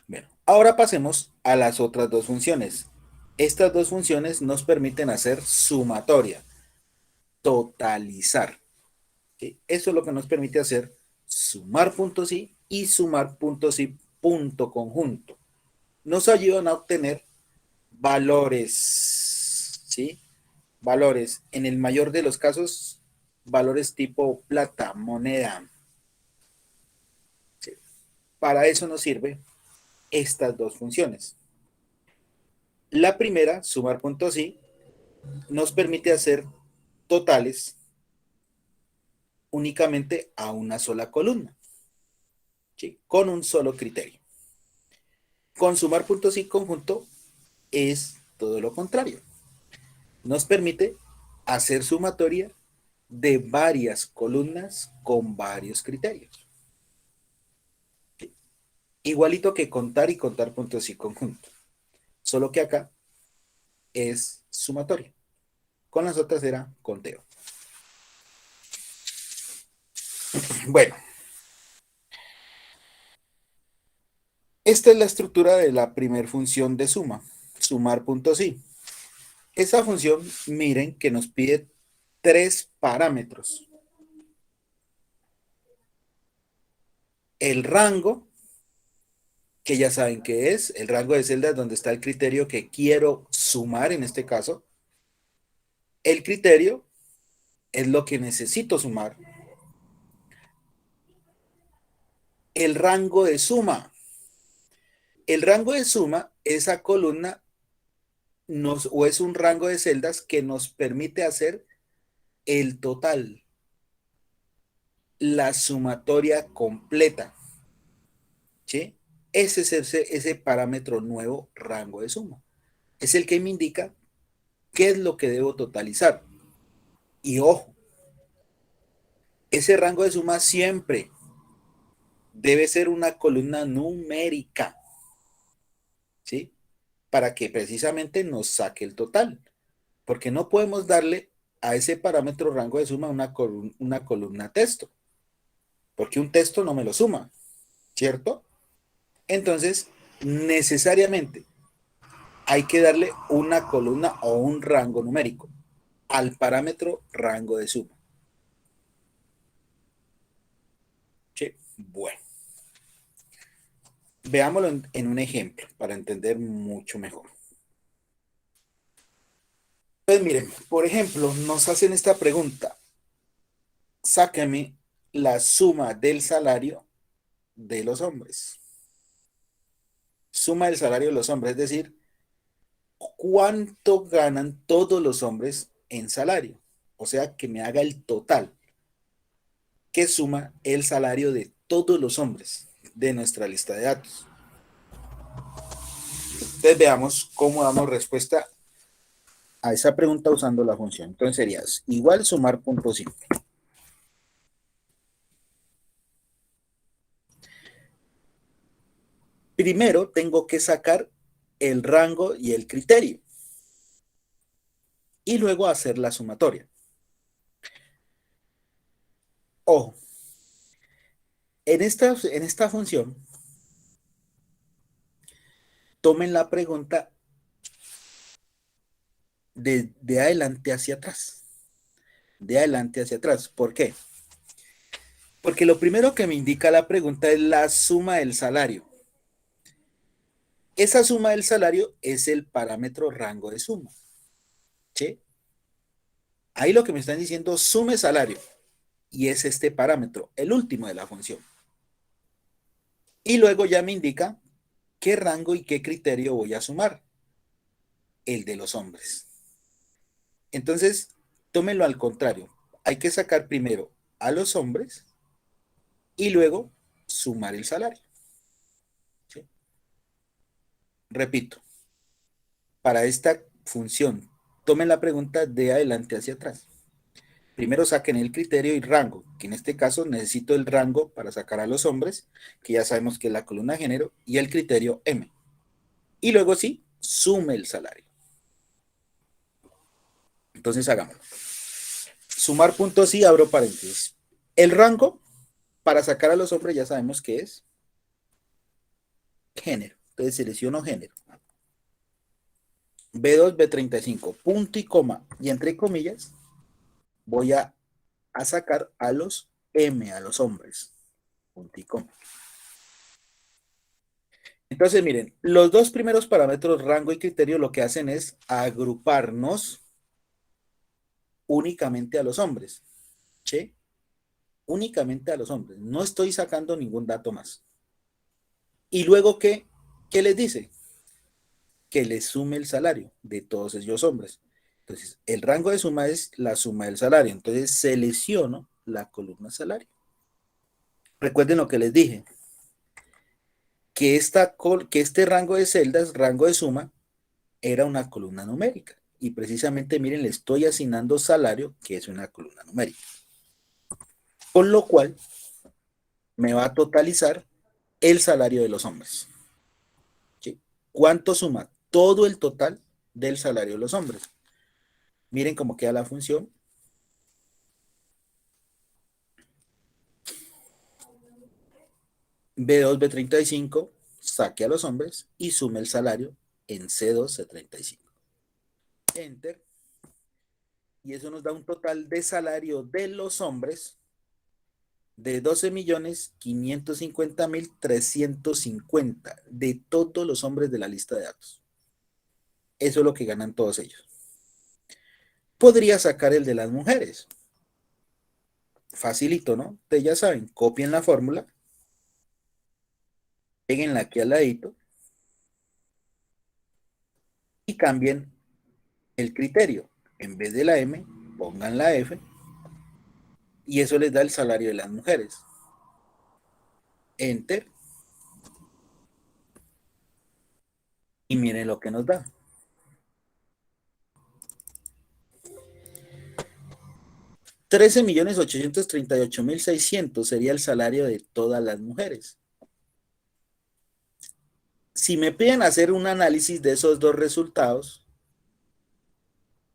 Bueno, ahora pasemos a las otras dos funciones. Estas dos funciones nos permiten hacer sumatoria, totalizar. ¿Sí? Eso es lo que nos permite hacer sumar puntos y sumar puntos y punto conjunto. Nos ayudan a obtener valores, ¿sí? Valores, en el mayor de los casos, valores tipo plata, moneda. ¿Sí? Para eso nos sirve estas dos funciones. La primera, sumar puntos y, nos permite hacer totales únicamente a una sola columna, ¿sí? Con un solo criterio. Con sumar puntos y conjunto es todo lo contrario. Nos permite hacer sumatoria de varias columnas con varios criterios. ¿Sí? Igualito que contar y contar puntos y conjunto. Solo que acá es sumatoria. Con las otras era conteo. Bueno. Esta es la estructura de la primera función de suma. Sumar puntos y. Esa función, miren que nos pide tres parámetros. el rango, que ya saben qué es, el rango de celdas donde está el criterio que quiero sumar en este caso. El criterio es lo que necesito sumar. El rango de suma. El rango de suma, esa columna o es un rango de celdas que nos permite hacer el total, la sumatoria completa. ¿Sí? Ese es ese parámetro nuevo, rango de suma. Es el que me indica qué es lo que debo totalizar. Y ojo, ese rango de suma siempre debe ser una columna numérica, ¿sí? Para que precisamente nos saque el total. Porque no podemos darle a ese parámetro rango de suma una columna texto. Porque un texto no me lo suma, ¿cierto? Entonces, necesariamente hay que darle una columna o un rango numérico al parámetro rango de suma. ¿Sí? Bueno, veámoslo en un ejemplo para entender mucho mejor. Pues miren, por ejemplo, nos hacen esta pregunta. Sáqueme la suma del salario de los hombres. Suma del salario de los hombres, es decir, cuánto ganan todos los hombres en salario. O sea, que me haga el total que suma el salario de todos los hombres de nuestra lista de datos. Entonces veamos cómo damos respuesta a esa pregunta usando la función. Entonces sería igual sumar punto simple. Primero tengo que sacar el rango y el criterio. Y luego hacer la sumatoria. Ojo, en esta función, tomen la pregunta de adelante hacia atrás. De adelante hacia atrás. ¿Por qué? Porque lo primero que me indica la pregunta es la suma del salario. Esa suma del salario es el parámetro rango de suma. ¿Sí? Ahí lo que me están diciendo, sume salario. Y es este parámetro, el último de la función. Y luego ya me indica qué rango y qué criterio voy a sumar. El de los hombres. Entonces, tómenlo al contrario. Hay que sacar primero a los hombres y luego sumar el salario. ¿Sí? Repito, para esta función, tomen la pregunta de adelante hacia atrás. Primero saquen el criterio y rango, que en este caso necesito el rango para sacar a los hombres, que ya sabemos que es la columna género, y el criterio M. Y luego sí, sume el salario. Entonces hagámoslo. Sumar puntos y abro paréntesis. El rango para sacar a los hombres ya sabemos que es género. Entonces selecciono género. B2, B35, punto y coma. Y entre comillas, voy a sacar a los M, a los hombres. Punto y coma. Entonces, miren, los dos primeros parámetros, rango y criterio, lo que hacen es agruparnos únicamente a los hombres. ¿Sí? Únicamente a los hombres. No estoy sacando ningún dato más. Y luego, ¿qué les dice? Que les sume el salario de todos esos hombres. Entonces, el rango de suma es la suma del salario. Entonces, selecciono la columna salario. Recuerden lo que les dije, que este rango de celdas, rango de suma, era una columna numérica. Y precisamente, miren, le estoy asignando salario, que es una columna numérica. Con lo cual, me va a totalizar el salario de los hombres. ¿Sí? ¿Cuánto suma? Todo el total del salario de los hombres. Miren cómo queda la función. B2, B35, saque a los hombres y sume el salario en C2, C35. Enter. Y eso nos da un total de salario de los hombres de 12.550.350 de todos los hombres de la lista de datos. Eso es lo que ganan todos ellos. Podría sacar el de las mujeres. Facilito, ¿no? Ustedes ya saben, copien la fórmula, péguenla aquí al ladito y cambien el criterio. En vez de la M, pongan la F y eso les da el salario de las mujeres. Enter. Y miren lo que nos da. 13.838.600 sería el salario de todas las mujeres. Si me piden hacer un análisis de esos dos resultados,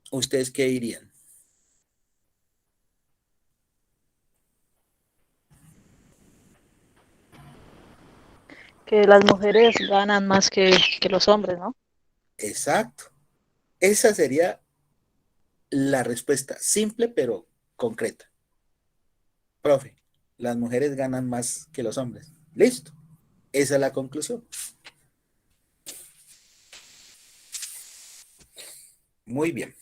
¿ustedes qué dirían? Que las mujeres ganan más que los hombres, ¿no? Exacto. Esa sería la respuesta, simple pero concreta. Profe, las mujeres ganan más que los hombres. Listo. Esa es la conclusión. Muy bien.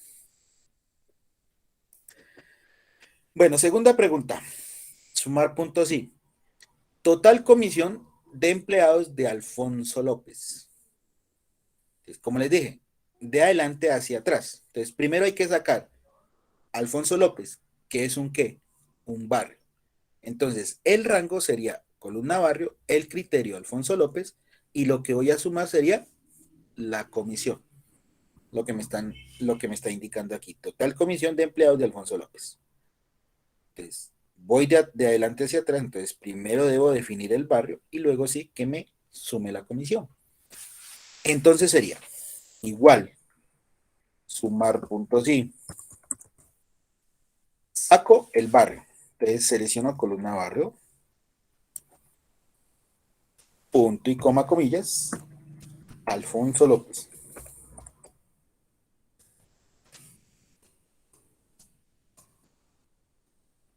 Bueno, segunda pregunta. Sumar puntos y. Total comisión de empleados de Alfonso López. Entonces, como les dije, de adelante hacia atrás. Entonces, primero hay que sacar Alfonso López, que es un qué, un barrio. Entonces, el rango sería columna barrio, el criterio Alfonso López, y lo que voy a sumar sería la comisión. Lo que me está indicando aquí. Total comisión de empleados de Alfonso López. Entonces, voy de adelante hacia atrás. Entonces, primero debo definir el barrio y luego sí que me sume la comisión. Entonces sería igual sumar puntos y saco el barrio. Entonces selecciono columna barrio, punto y coma comillas, Alfonso López.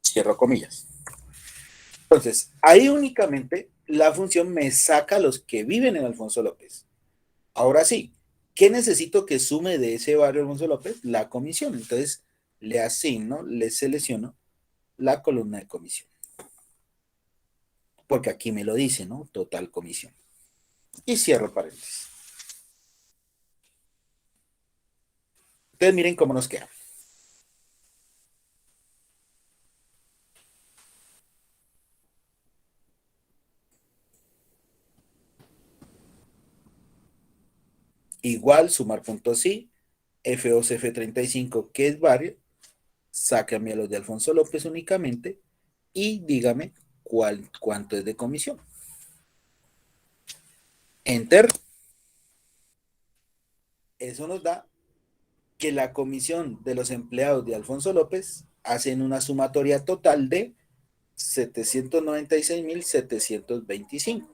Cierro comillas. Entonces, ahí únicamente la función me saca a los que viven en Alfonso López. Ahora sí, ¿qué necesito que sume de ese barrio Alfonso López? La comisión. Entonces, le asigno, le selecciono la columna de comisión. Porque aquí me lo dice, ¿no? Total comisión. Y cierro paréntesis. Entonces, miren cómo nos queda. Igual, sumar puntos y F2F35, que es barrio, sácame a los de Alfonso López únicamente y dígame cuánto es de comisión. Enter. Eso nos da que la comisión de los empleados de Alfonso López hacen una sumatoria total de 796.725.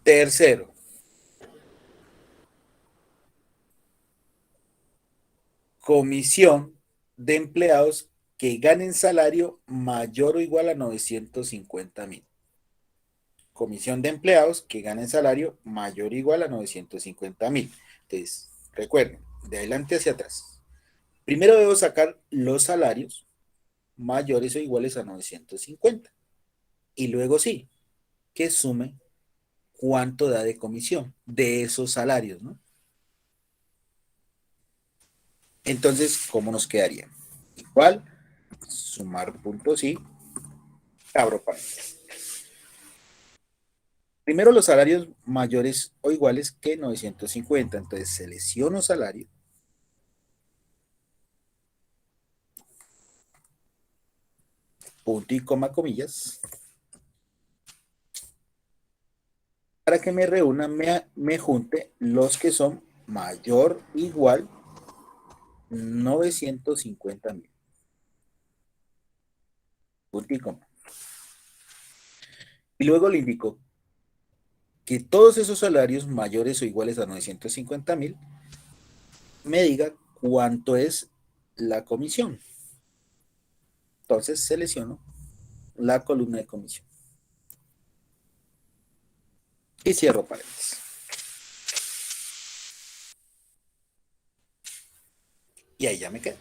Tercero, comisión de empleados que ganen salario mayor o igual a 950.000. Comisión de empleados que ganen salario mayor o igual a 950.000. Entonces, recuerden, de adelante hacia atrás. Primero debo sacar los salarios mayores o iguales a 950. Y luego sí, que sume cuánto da de comisión de esos salarios, ¿no? Entonces, ¿cómo nos quedaría? Igual, sumar puntos y abro paréntesis. Primero los salarios mayores o iguales que 950. Entonces selecciono salario. Punto y coma comillas. para que me reúna, me junte los que son mayor o igual 950,000. Punto y coma. Y luego le indico que todos esos salarios mayores o iguales a 950,000 me diga cuánto es la comisión. Entonces selecciono la columna de comisión y cierro paréntesis. Y ahí ya me quedo.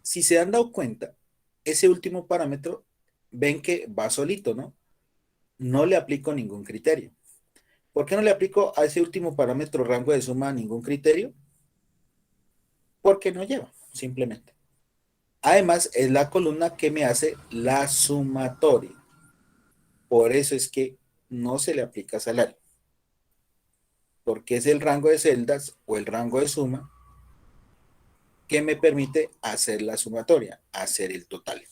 Si se han dado cuenta, ese último parámetro, ven que va solito, ¿no? No le aplico ningún criterio. ¿Por qué no le aplico a ese último parámetro rango de suma ningún criterio? Porque no lleva, simplemente. Además, es la columna que me hace la sumatoria. Por eso es que no se le aplica salario. Porque es el rango de celdas o el rango de suma que me permite hacer la sumatoria, hacer el total.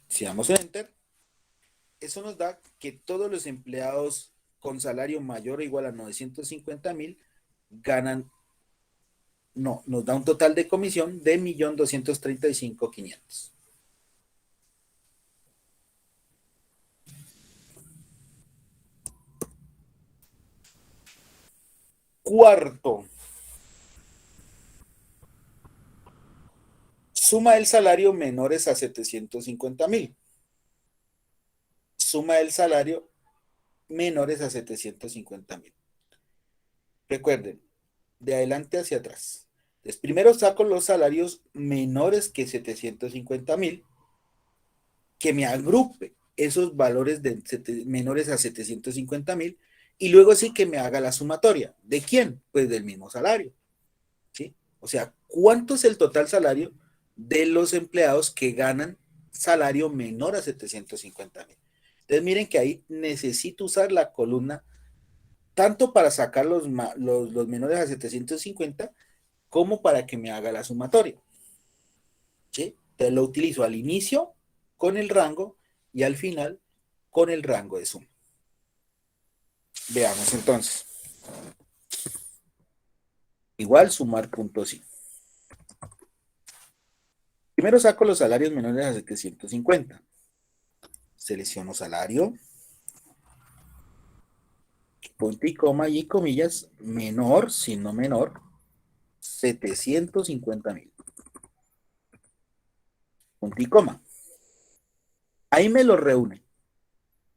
Si damos Enter, eso nos da que todos los empleados con salario mayor o igual a 950,000 ganan, no, nos da un total de comisión de 1.235.500. Cuarto, suma del salario menores a 750,000. Suma del salario menores a 750,000. Recuerden, de adelante hacia atrás. Entonces, primero saco los salarios menores que 750,000, que me agrupe esos valores de menores a 750,000 y luego sí que me haga la sumatoria. ¿De quién? Pues del mismo salario. ¿Sí? O sea, ¿cuánto es el total salario de los empleados que ganan salario menor a 750,000? Entonces miren que ahí necesito usar la columna tanto para sacar los menores a 750 como para que me haga la sumatoria. ¿Sí? Entonces lo utilizo al inicio con el rango y al final con el rango de suma. Veamos entonces. Igual sumar puntos y. Primero saco los salarios menores a 750. Selecciono salario, punto y coma y comillas, menor, sino menor, 750,000. Punto y coma. Ahí me lo reúne.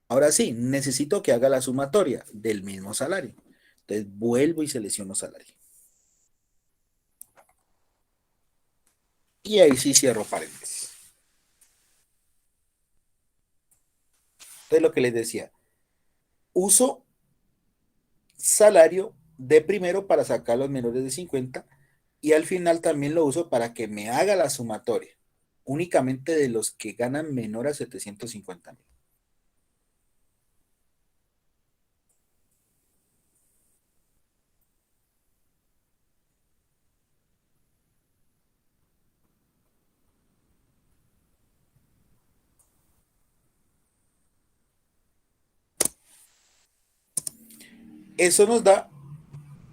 Ahora sí, necesito que haga la sumatoria del mismo salario. Entonces vuelvo y selecciono salario. Y ahí sí cierro paréntesis. Entonces lo que les decía, uso salario de primero para sacar los menores de 50 y al final también lo uso para que me haga la sumatoria, únicamente de los que ganan menor a 750,000. Eso nos da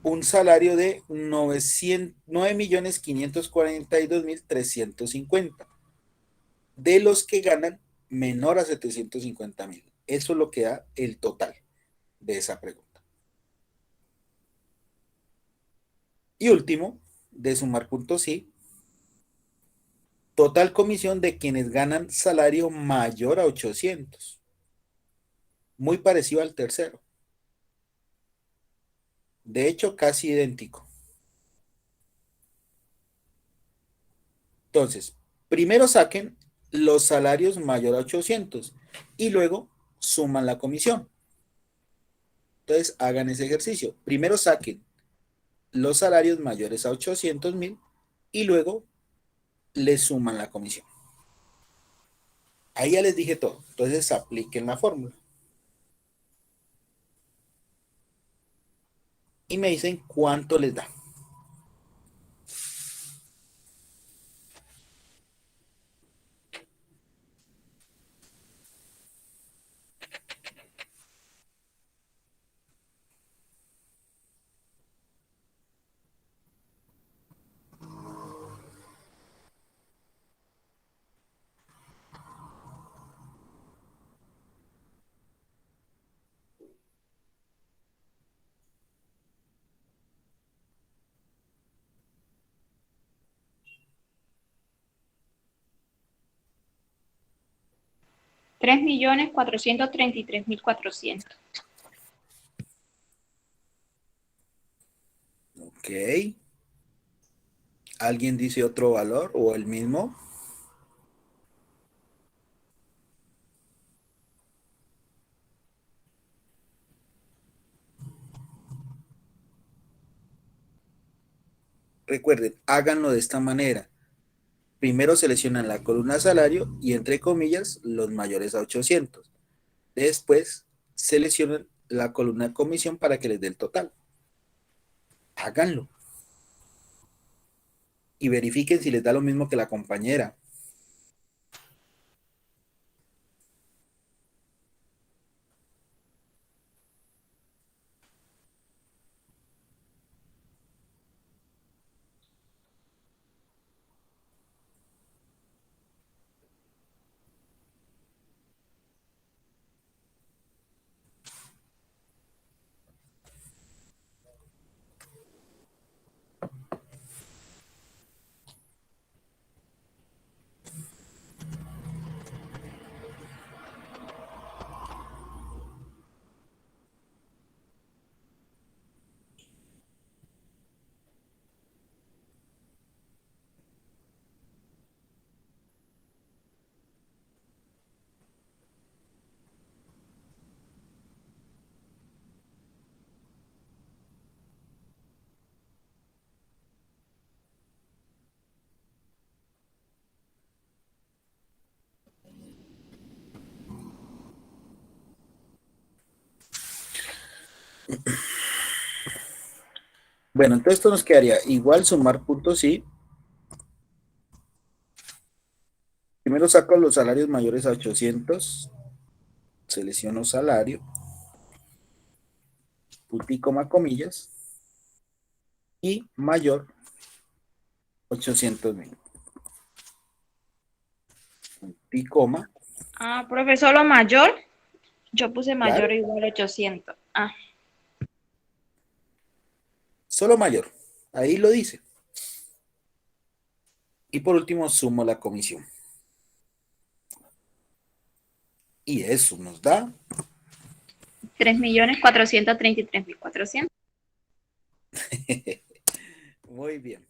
un salario de 9.542.350 de los que ganan menor a 750,000. Eso es lo que da el total de esa pregunta. Y último, de sumar puntos sí, total comisión de quienes ganan salario mayor a 800. Muy parecido al tercero. De hecho, casi idéntico. Entonces, primero saquen los salarios mayor a 800 y luego suman la comisión. Entonces, hagan ese ejercicio. Primero saquen los salarios mayores a 800,000 y luego le suman la comisión. Ahí ya les dije todo. Entonces, apliquen la fórmula. Y me dicen cuánto les da. 3.433.400. Ok. ¿Alguien dice otro valor o el mismo? Recuerden, háganlo de esta manera. Primero seleccionan la columna salario y entre comillas los mayores a 800. Después seleccionan la columna comisión para que les dé el total. Háganlo. Y verifiquen si les da lo mismo que la compañera. Bueno, entonces esto nos quedaría igual sumar puntos y primero saco los salarios mayores a 800, selecciono salario, punto y coma comillas, y mayor 800.000, punto y coma, Ah, profesor, lo mayor. Yo puse mayor claro, igual a 800. Ah, solo mayor, ahí lo dice. Y por último sumo la comisión. Y eso nos da 3.433.400. muy bien,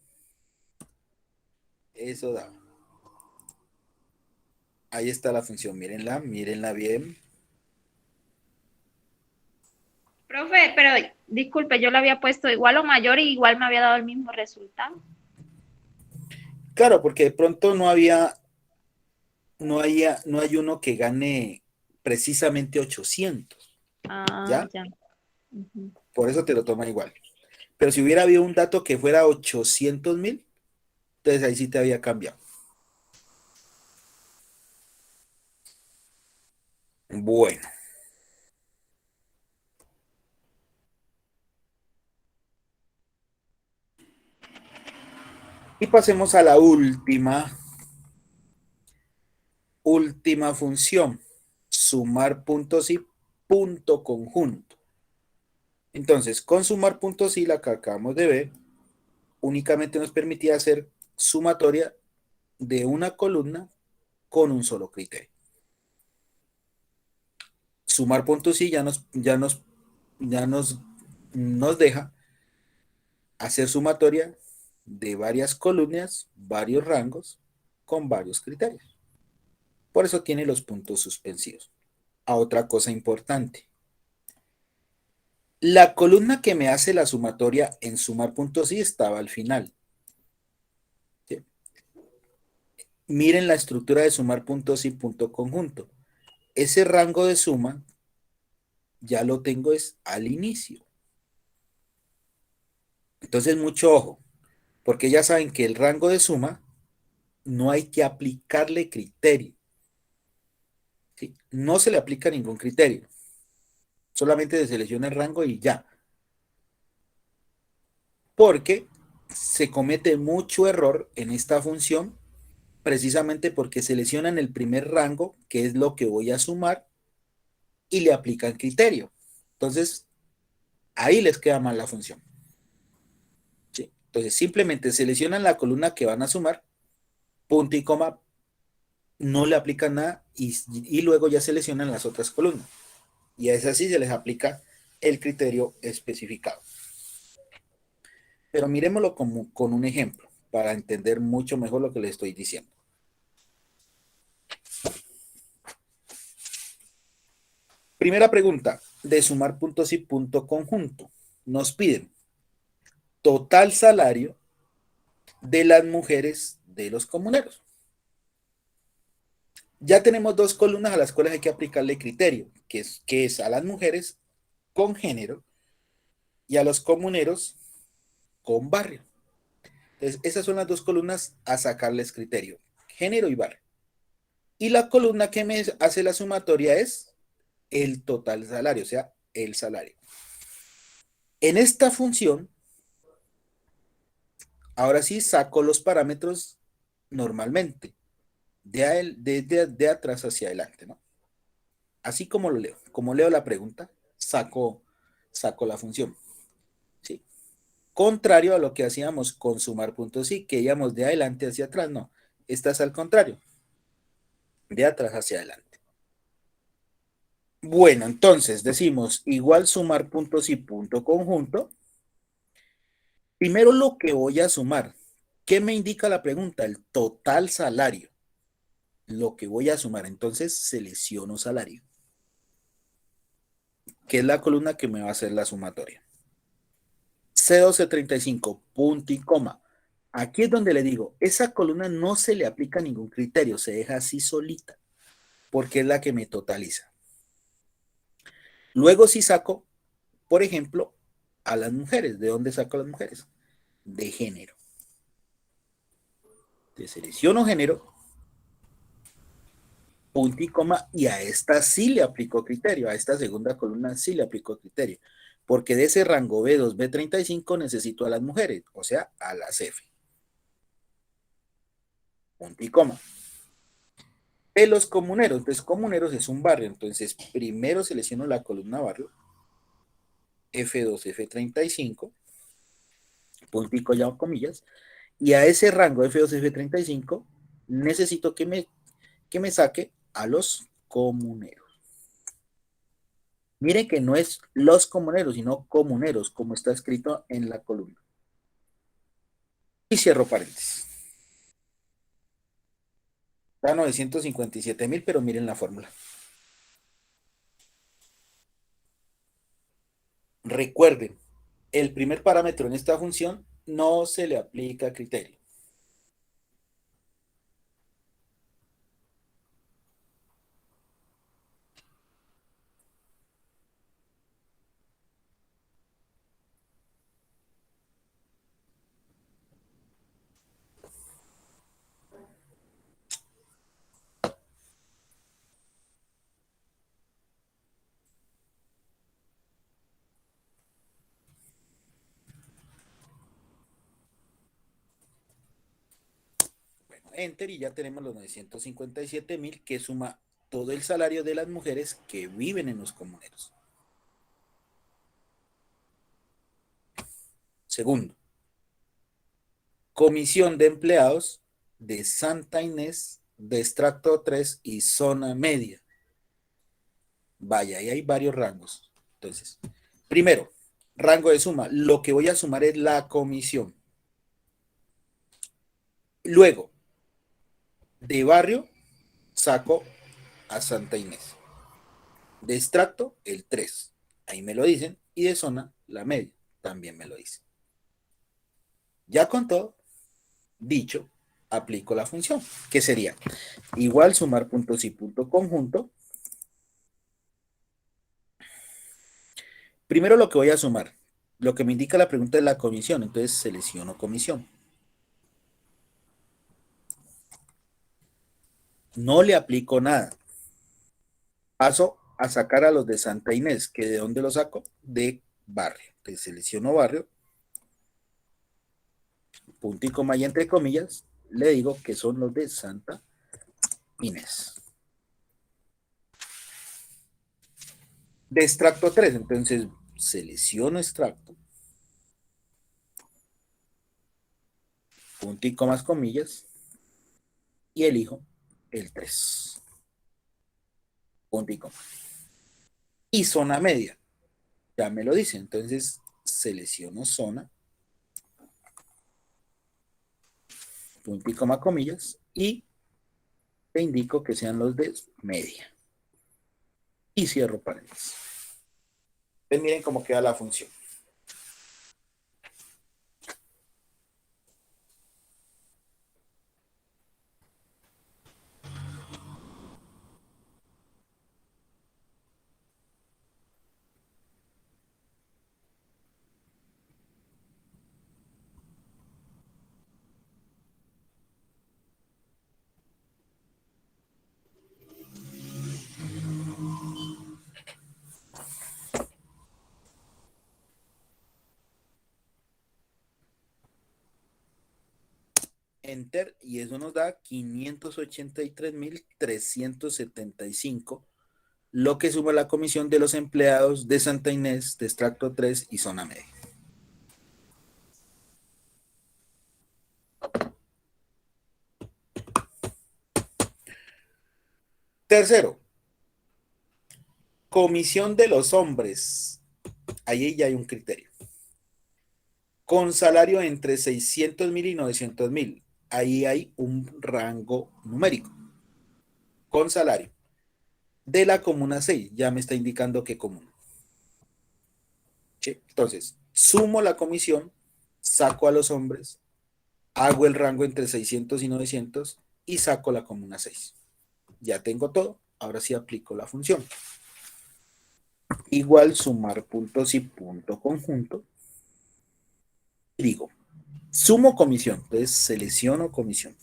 eso da. Ahí está la función, mírenla, mírenla bien. Profe, pero disculpe, yo le había puesto igual o mayor y igual me había dado el mismo resultado. Claro, porque de pronto no hay uno que gane precisamente 800, Ah, ¿ya? ya. Ujú. Por eso te lo toma igual. Pero si hubiera habido un dato que fuera 800.000, entonces ahí sí te había cambiado. Bueno, y pasemos a la última función, sumar puntos y punto conjunto. Entonces, con sumar puntos y la que acabamos de ver, únicamente nos permitía hacer sumatoria de una columna con un solo criterio. Sumar puntos y nos deja hacer sumatoria de varias columnas, varios rangos, con varios criterios. Por eso tiene los puntos suspensivos. A otra cosa importante. La columna que me hace la sumatoria en sumar puntos y estaba al final. ¿Sí? Miren la estructura de sumar puntos y punto conjunto. Ese rango de suma ya lo tengo es al inicio. Entonces, mucho ojo, porque ya saben que el rango de suma no hay que aplicarle criterio. ¿Sí? No se le aplica ningún criterio. Solamente se selecciona el rango y ya. Porque se comete mucho error en esta función precisamente porque seleccionan el primer rango, que es lo que voy a sumar, y le aplican criterio. Entonces, ahí les queda mal la función. ¿Sí? Entonces, simplemente seleccionan la columna que van a sumar, punto y coma, no le aplican nada y luego ya seleccionan las otras columnas. Y a esas sí se les aplica el criterio especificado. Pero miremoslo con un ejemplo para entender mucho mejor lo que les estoy diciendo. Primera pregunta, de sumar puntos y punto conjunto. Nos piden total salario de las mujeres de los comuneros. Ya tenemos dos columnas a las cuales hay que aplicarle criterio, que es a las mujeres con género y a los comuneros con barrio. Entonces, esas son las dos columnas a sacarles criterio, género y barrio. Y la columna que me hace la sumatoria es el total salario, o sea, el salario. En esta función, ahora sí saco los parámetros normalmente, de atrás hacia adelante, ¿no? Así como lo leo. Como leo la pregunta, saco la función. ¿Sí? Contrario a lo que hacíamos con sumar puntos y que íbamos de adelante hacia atrás, no. Esta es al contrario, de atrás hacia adelante. Bueno, entonces decimos igual sumar puntos y punto conjunto. Primero lo que voy a sumar. ¿Qué me indica la pregunta? El total salario. Lo que voy a sumar. Entonces selecciono salario, que es la columna que me va a hacer la sumatoria. C1235, punto y coma. Aquí es donde le digo, esa columna no se le aplica ningún criterio, se deja así solita, porque es la que me totaliza. Luego sí saco, por ejemplo, a las mujeres. ¿De dónde saco a las mujeres? De género. Te selecciono género, punto y coma, y a esta sí le aplico criterio, a esta segunda columna sí le aplico criterio, porque de ese rango B2, B35 necesito a las mujeres, o sea, a las F. Punto y coma. De los comuneros, entonces comuneros es un barrio, entonces primero selecciono la columna barrio, F2, F35, puntico ya comillas, y a ese rango F2, F35 necesito que me saque a los comuneros. Miren que no es los comuneros, sino comuneros, como está escrito en la columna. Y cierro paréntesis. Da 957,000, pero miren la fórmula. Recuerden, el primer parámetro en esta función no se le aplica criterio. Bueno, enter y ya tenemos los 957,000 que suma todo el salario de las mujeres que viven en los comuneros. Segundo, comisión de empleados de Santa Inés, de extracto 3 y zona media. Vaya, ahí hay varios rangos. Entonces, primero, rango de suma. Lo que voy a sumar es la comisión. Luego, de barrio, saco a Santa Inés. De extracto, el 3. Ahí me lo dicen. Y de zona, la media. También me lo dicen. Ya con todo dicho, aplico la función, que sería igual sumar puntos y punto conjunto. Primero lo que voy a sumar, lo que me indica la pregunta es la comisión, entonces selecciono comisión. No le aplico nada. Paso a sacar a los de Santa Inés, que ¿de dónde lo saco? De barrio. Entonces selecciono barrio, punto y coma y entre comillas, le digo que son los de Santa Inés. De extracto 3, entonces selecciono extracto, punto y comas comillas, y elijo el 3. Punto y coma. Y zona media, ya me lo dice. Entonces selecciono zona, punto y coma, comillas, y te indico que sean los de media. Y cierro paréntesis. Entonces miren cómo queda la función. Enter, y eso nos da 583.375, lo que suma la comisión de los empleados de Santa Inés, de extracto 3 y zona media. Tercero, comisión de los hombres. Ahí ya hay un criterio. Con salario entre 600.000 y 900.000. Ahí hay un rango numérico. Con salario. De la comuna 6, ya me está indicando qué comuna. ¿Sí? Entonces, sumo la comisión, saco a los hombres, hago el rango entre 600 y 900 y saco la comuna 6. Ya tengo todo, ahora sí aplico la función. Igual sumar puntos y punto conjunto. Y digo, sumo comisión, entonces selecciono comisión.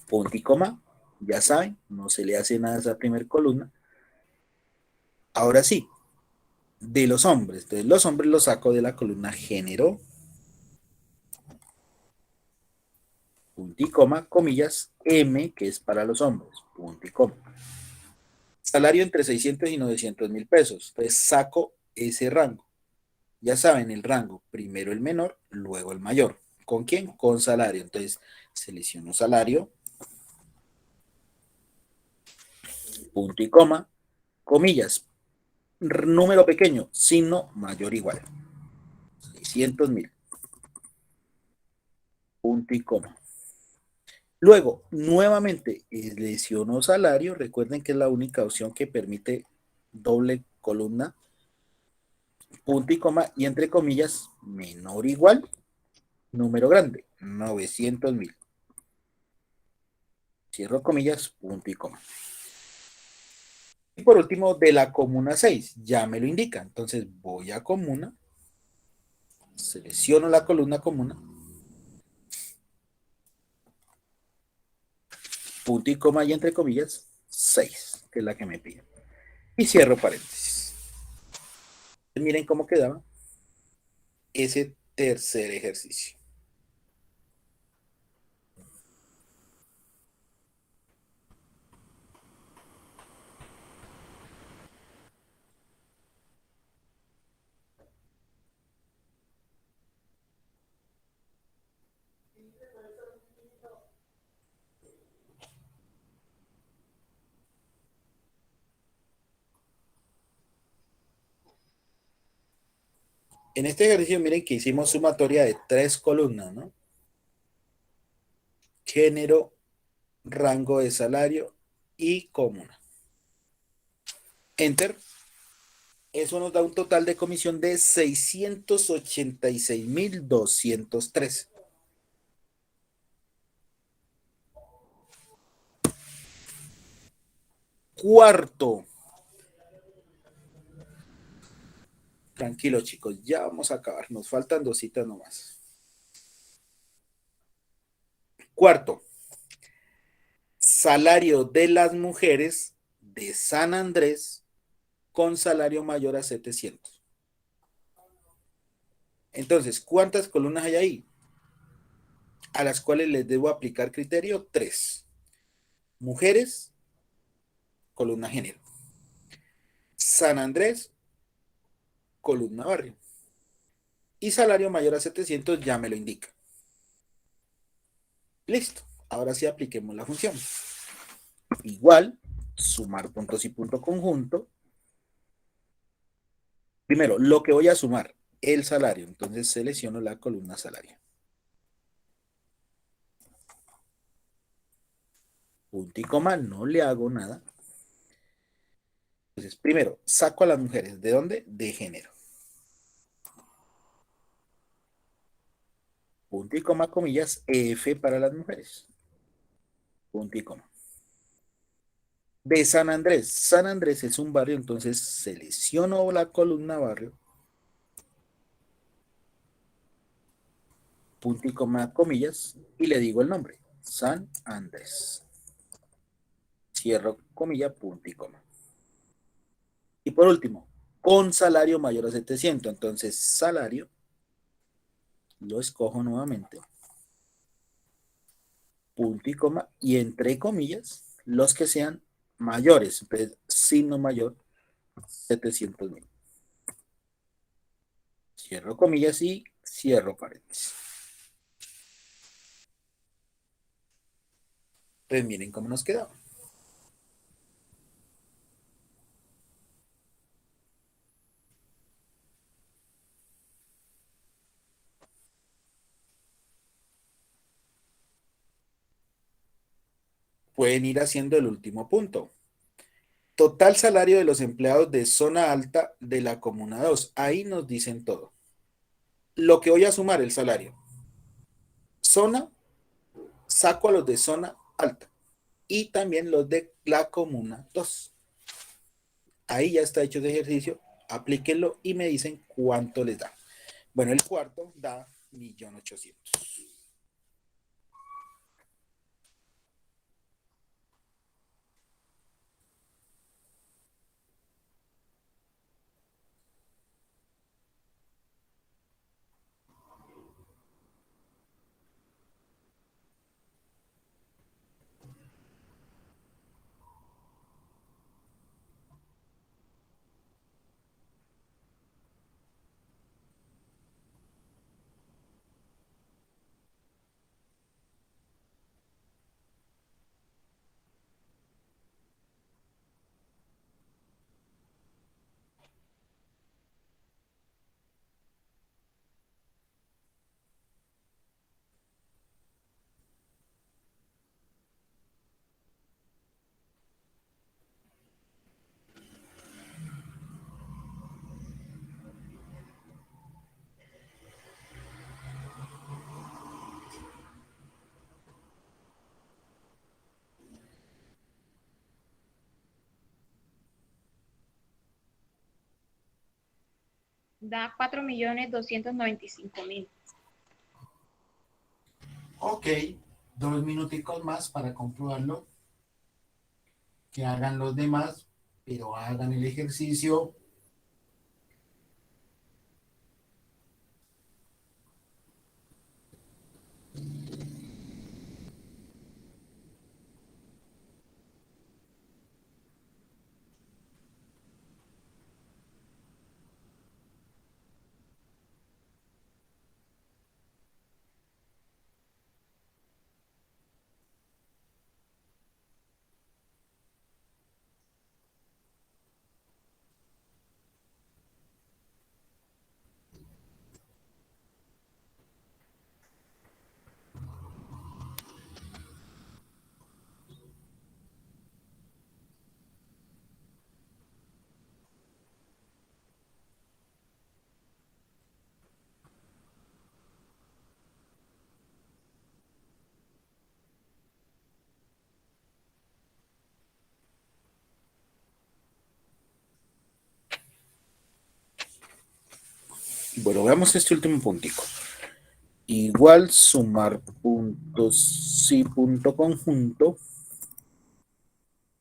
Punto y coma, ya saben, no se le hace nada a esa primera columna. Ahora sí, de los hombres, entonces los hombres los saco de la columna género, punto y coma, comillas, M, que es para los hombres, punto y coma. Salario entre 600 y 900.000 pesos, entonces saco ese rango. Ya saben, el rango, primero el menor, luego el mayor. ¿Con quién? Con salario. Entonces, selecciono salario, punto y coma, comillas, número pequeño, signo mayor o igual. 600.000. Punto y coma. Luego, nuevamente, selecciono salario. Recuerden que es la única opción que permite doble columna, punto y coma, y entre comillas, menor o igual, número grande, 900.000. Cierro comillas, punto y coma. Y por último, de la comuna 6, ya me lo indica. Entonces voy a comuna, selecciono la columna comuna, punto y coma y entre comillas, 6, que es la que me pide. Y cierro paréntesis. Miren cómo quedaba ese tercer ejercicio. En este ejercicio, miren que hicimos sumatoria de 3 columnas, ¿no? Género, rango de salario y comuna. Enter. Eso nos da un total de comisión de 686.203. Cuarto. Tranquilo, chicos, ya vamos a acabar. Nos faltan 2 citas nomás. Cuarto. Salario de las mujeres de San Andrés con salario mayor a 700. Entonces, ¿cuántas columnas hay ahí? A las cuales les debo aplicar criterio 3. Mujeres, columna género. San Andrés, columna barrio. Y salario mayor a 700 ya me lo indica. Listo. Ahora sí apliquemos la función. Igual, sumar puntos y punto conjunto. Primero, lo que voy a sumar, el salario. Entonces selecciono la columna salario. Punto y coma, no le hago nada. Entonces, primero, saco a las mujeres. ¿De dónde? De género. Punto y coma, comillas, F para las mujeres. Punto y coma. De San Andrés. San Andrés es un barrio, entonces selecciono la columna barrio. Punto y coma, comillas, y le digo el nombre. San Andrés. Cierro comilla, punto y coma. Y por último, con salario mayor a 700. Entonces, salario, lo escojo nuevamente. Punto y coma, y entre comillas, los que sean mayores. Entonces, signo mayor, 700.000. Cierro comillas y cierro paréntesis. Pues miren cómo nos quedó. Pueden ir haciendo el último punto. Total salario de los empleados de zona alta de la comuna 2. Ahí nos dicen todo. Lo que voy a sumar, el salario. Zona, saco a los de zona alta. Y también los de la comuna 2. Ahí ya está hecho ese ejercicio. Aplíquenlo y me dicen cuánto les da. Bueno, el cuarto da 1.800.000. Da 4.295.000. Ok, 2 minuticos más para comprobarlo. Que hagan los demás, pero hagan el ejercicio. Bueno, veamos este último puntico. Igual sumar puntos y punto conjunto.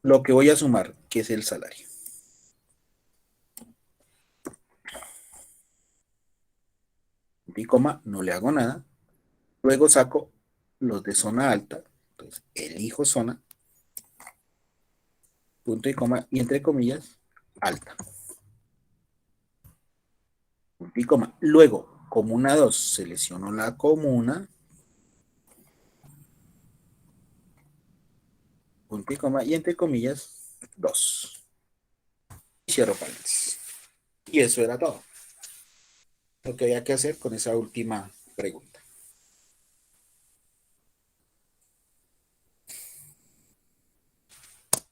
Lo que voy a sumar, que es el salario. Y coma, no le hago nada. Luego saco los de zona alta. Entonces, elijo zona. Punto y coma, y entre comillas, alta. Punto y coma. Luego, comuna 2, selecciono la comuna. punto y coma, y entre comillas, 2. Y cierro paréntesis. Y eso era todo lo que había que hacer con esa última pregunta.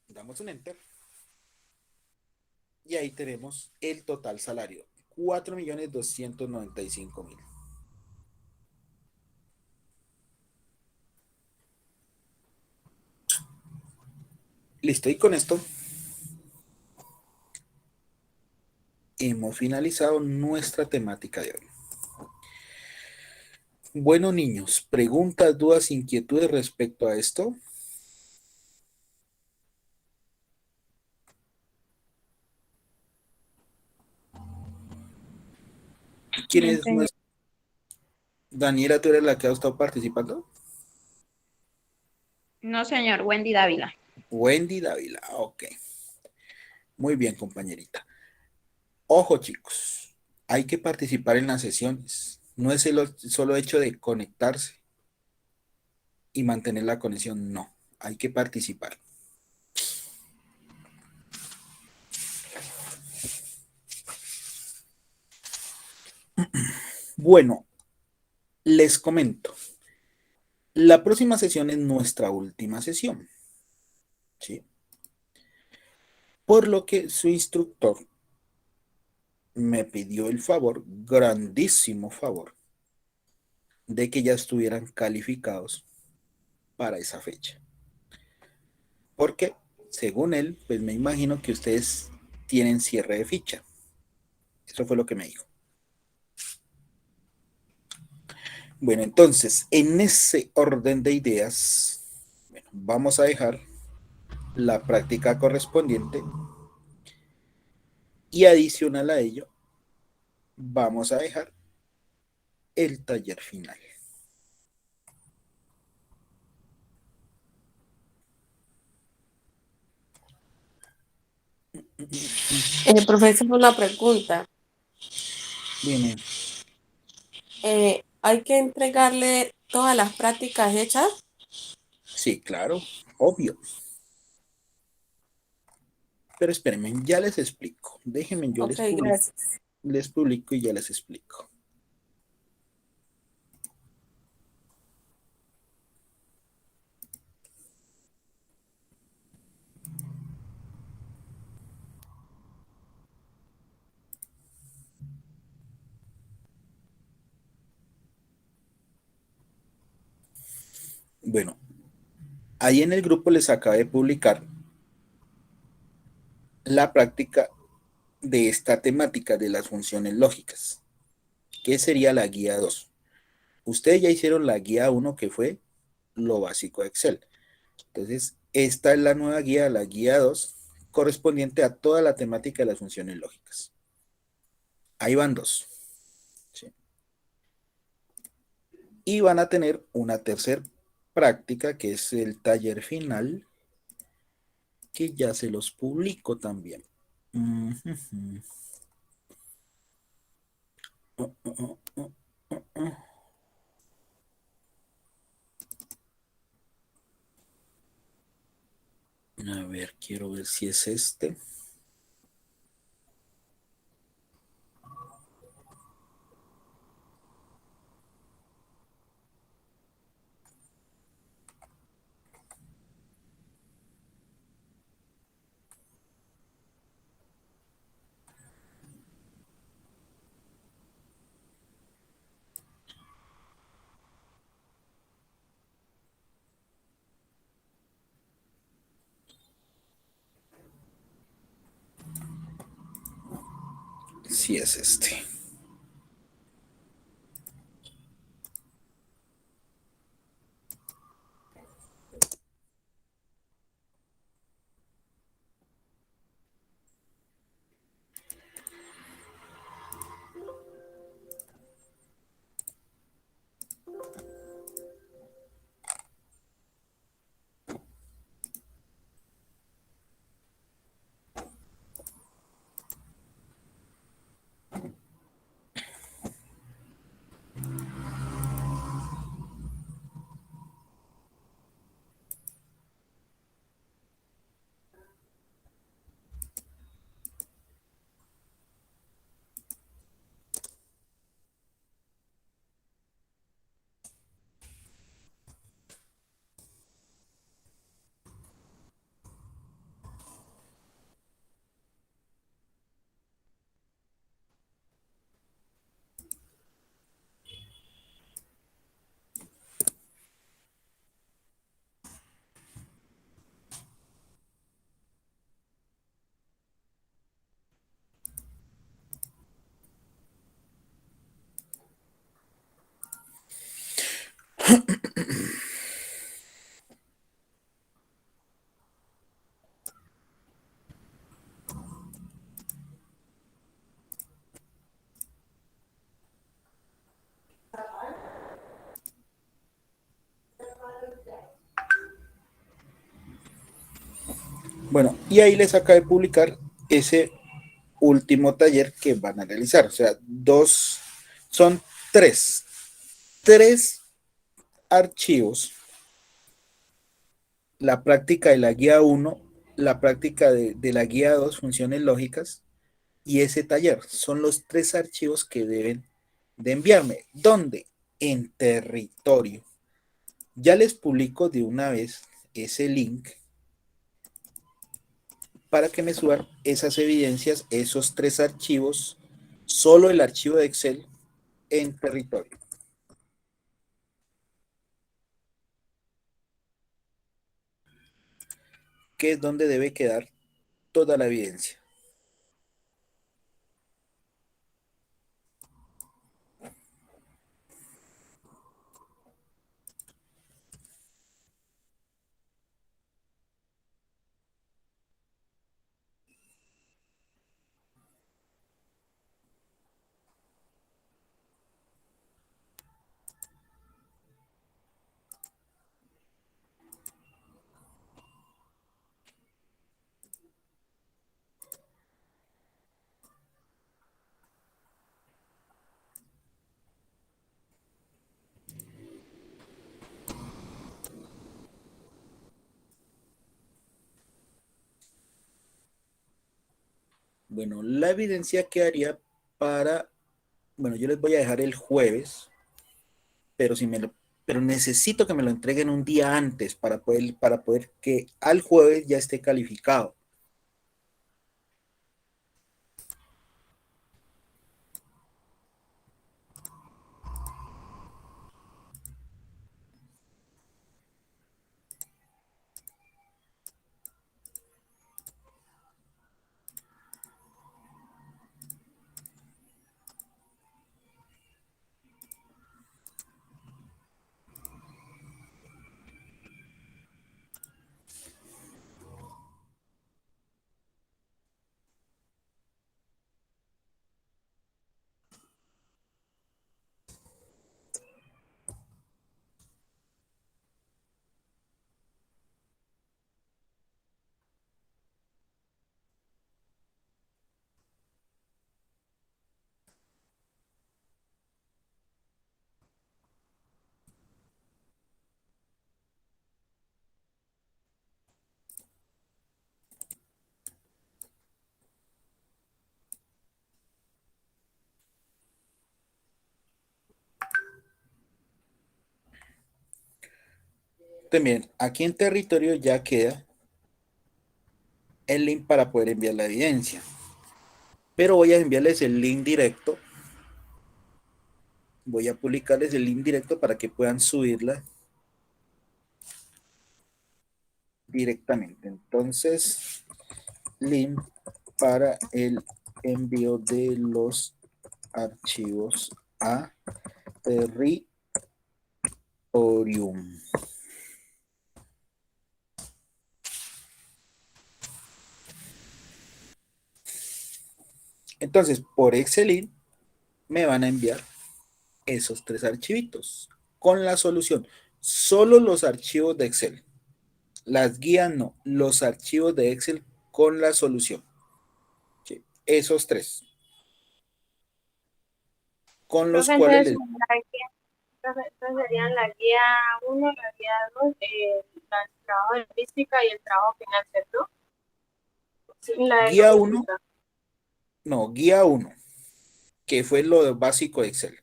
Damos un enter. Y ahí tenemos el total salario, 4.295.000. Listo, y con esto hemos finalizado nuestra temática de hoy. Bueno, niños, preguntas, dudas, inquietudes respecto a esto. ¿Quién es nuestra? Daniela, ¿tú eres la que ha estado participando? No, señor, Wendy Dávila. Wendy Dávila, ok. Muy bien, compañerita. Ojo, chicos, hay que participar en las sesiones. No es el solo hecho de conectarse y mantener la conexión, no. Hay que participar. Bueno, les comento. La próxima sesión es nuestra última sesión, ¿sí? Por lo que su instructor me pidió el favor, grandísimo favor, de que ya estuvieran calificados para esa fecha. Porque, según él, pues me imagino que ustedes tienen cierre de ficha. Eso fue lo que me dijo. Bueno, entonces, en ese orden de ideas, bueno, vamos a dejar la práctica correspondiente y adicional a ello, vamos a dejar el taller final. Profesor, una pregunta. Dime. ¿Hay que entregarle todas las prácticas hechas? Sí, claro, obvio. Pero espérenme, ya les explico. Déjenme, yo Ok, gracias. les publico y ya les explico. Bueno, ahí en el grupo les acabé de publicar la práctica de esta temática de las funciones lógicas, que sería la guía 2. Ustedes ya hicieron la guía 1, que fue lo básico de Excel. Entonces, esta es la nueva guía, la guía 2, correspondiente a toda la temática de las funciones lógicas. Ahí van dos. ¿Sí? Y van a tener una tercera práctica, que es el taller final, que ya se los publico también. A ver, quiero ver si es este. Si es este. Bueno, y ahí les acabo de publicar ese último taller que van a realizar. O sea, son tres archivos: la práctica de la guía 1, la práctica de la guía 2, funciones lógicas, y ese taller. Son los 3 archivos que deben de enviarme. ¿Dónde? En territorio. Ya les publico de una vez ese link para que me suban esas evidencias, esos 3 archivos, solo el archivo de Excel en territorio, que es donde debe quedar toda la evidencia. Bueno, la evidencia quedaría para, bueno, yo les voy a dejar el jueves, pero pero necesito que me lo entreguen un día antes para poder que al jueves ya esté calificado. También aquí en territorio ya queda el link para poder enviar la evidencia, pero voy a enviarles el link directo. Voy a publicarles el link directo para que puedan subirla directamente. Entonces, link para el envío de los archivos a Territorium. Entonces, por Excel me van a enviar esos 3 archivitos con la solución. Solo los archivos de Excel. Las guías no, los archivos de Excel con la solución. Sí, esos 3. Con los Profe, cuales entonces, entonces serían la guía 1, la guía 2, el trabajo de física y el trabajo final, ¿cierto? Sí, la de guía 1, logística. no, guía 1, que fue lo básico de Excel.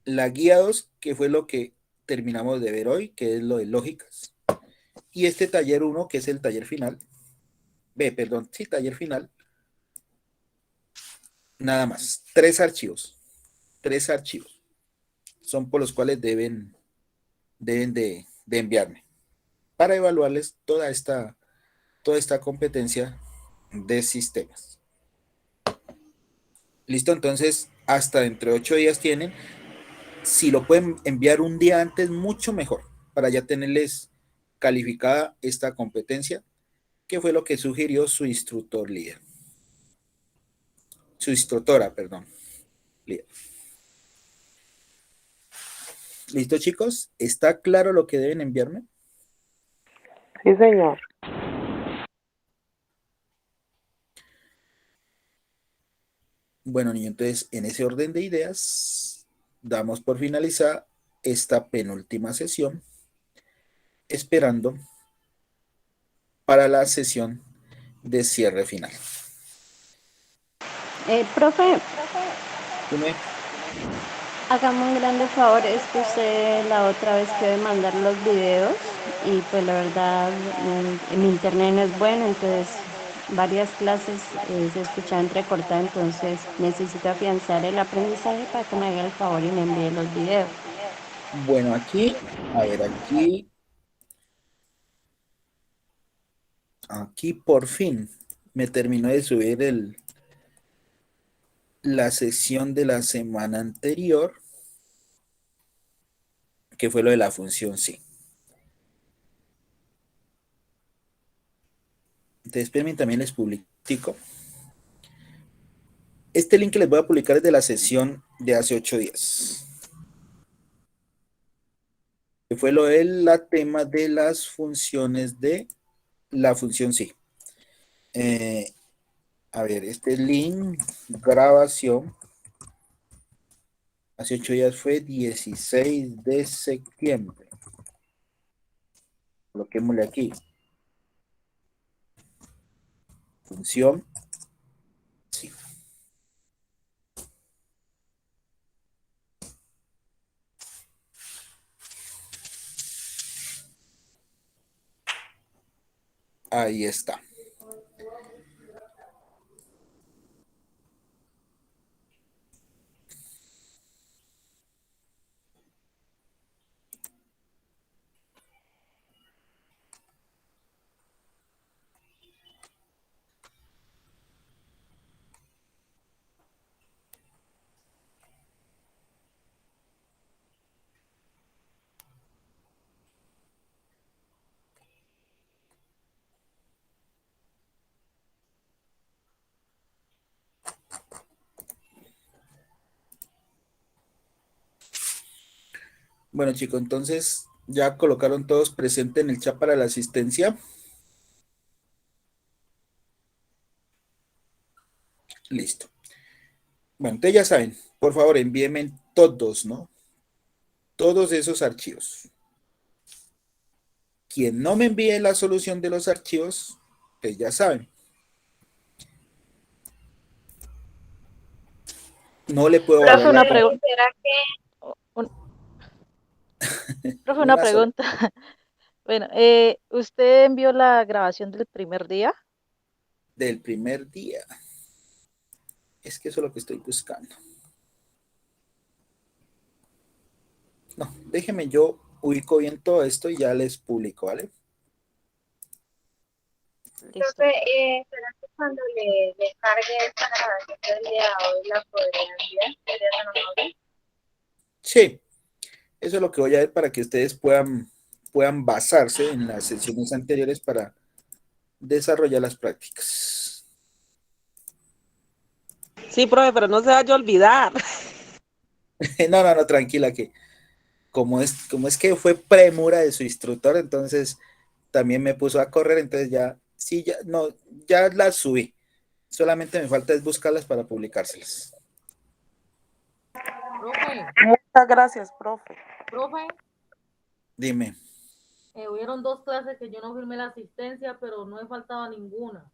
La guía 2, que fue lo que terminamos de ver hoy, que es lo de lógicas. Y este taller 1, que es el taller final. Taller final. Nada más. 3 archivos. 3 archivos. Son por los cuales deben de enviarme para evaluarles toda esta competencia de sistemas. Listo, entonces hasta dentro de 8 días tienen. Si lo pueden enviar un día antes, mucho mejor, para ya tenerles calificada esta competencia, que fue lo que sugirió su instructor líder. Su instructora, perdón, líder. ¿Listo, chicos? ¿Está claro lo que deben enviarme? Sí, señor. Bueno, niño, entonces en ese orden de ideas, damos por finalizada esta penúltima sesión, esperando para la sesión de cierre final. Profe, Dime. hágame un grande favor, es que usted la otra vez quedó de mandar los videos y pues la verdad mi internet no es bueno, entonces varias clases se escuchaban entrecortadas, entonces necesito afianzar el aprendizaje para que me haga el favor y me envíe los videos. Bueno, aquí, a ver, aquí por fin me terminó de subir la sesión de la semana anterior, que fue lo de la función sí. Entonces, espérenme, también les publico. Este link que les voy a publicar es de la sesión de hace 8 días. Que fue lo del tema de las funciones de la función sí. A ver, este link, grabación, hace 8 días fue 16 de septiembre. Coloquémosle aquí. Función sí. Ahí está. Bueno, chicos, entonces ya colocaron todos presente en el chat para la asistencia. Listo. Bueno, ustedes ya saben, por favor, envíenme todos, ¿no? Todos esos archivos. Quien no me envíe la solución de los archivos, pues ya saben. No le puedo Profe, valorar una la pregunta. ¿Será que Profe, una una sola. pregunta. Bueno, ¿usted envió la grabación del primer día? Del primer día. Es que eso es lo que estoy buscando. No, déjenme yo ubico bien todo esto y ya les publico, ¿vale? Listo. profe, será que cuando le cargue esta grabación del día de hoy la podría enviar? ¿Sería tan amable? Sí, eso es lo que voy a ver para que ustedes puedan basarse en las sesiones anteriores para desarrollar las prácticas. Sí, profe, pero no se vaya a olvidar. No, no, no, tranquila, que como es que fue premura de su instructor, entonces también me puso a correr, entonces ya, sí, ya, no, ya las subí. Solamente me falta es buscarlas para publicárselas. Profe, Muchas gracias, profe. profe, Dime, hubieron 2 clases que yo no firmé la asistencia, pero no he faltado a ninguna.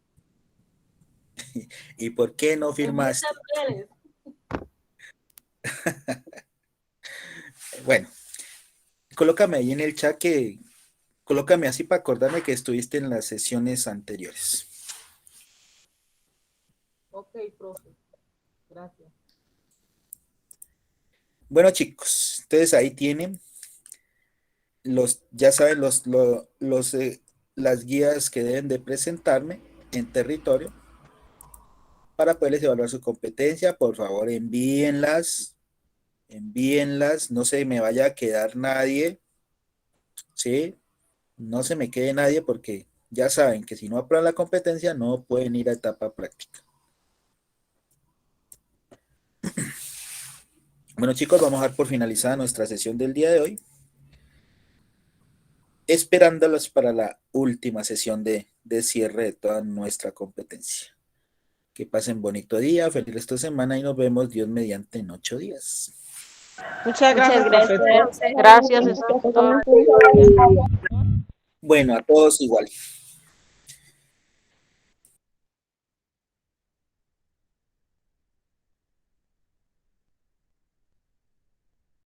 ¿y por qué no Emilce firmaste? Pérez. Bueno, colócame ahí en el chat colócame así para acordarme que estuviste en las sesiones anteriores. Ok, profe. Gracias. Bueno, chicos, entonces ahí tienen ya saben, las guías que deben de presentarme en territorio para poderles evaluar su competencia. Por favor, envíenlas, no se me vaya a quedar nadie, ¿sí? No se me quede nadie porque ya saben que si no aprueban la competencia no pueden ir a etapa práctica. Bueno, chicos, vamos a dar por finalizada nuestra sesión del día de hoy, esperándolos para la última sesión de cierre de toda nuestra competencia. Que pasen bonito día, feliz resto de semana y nos vemos Dios mediante en 8 días. Muchas gracias, gracias. profesor. Gracias, eso es todo. Bueno, a todos igual.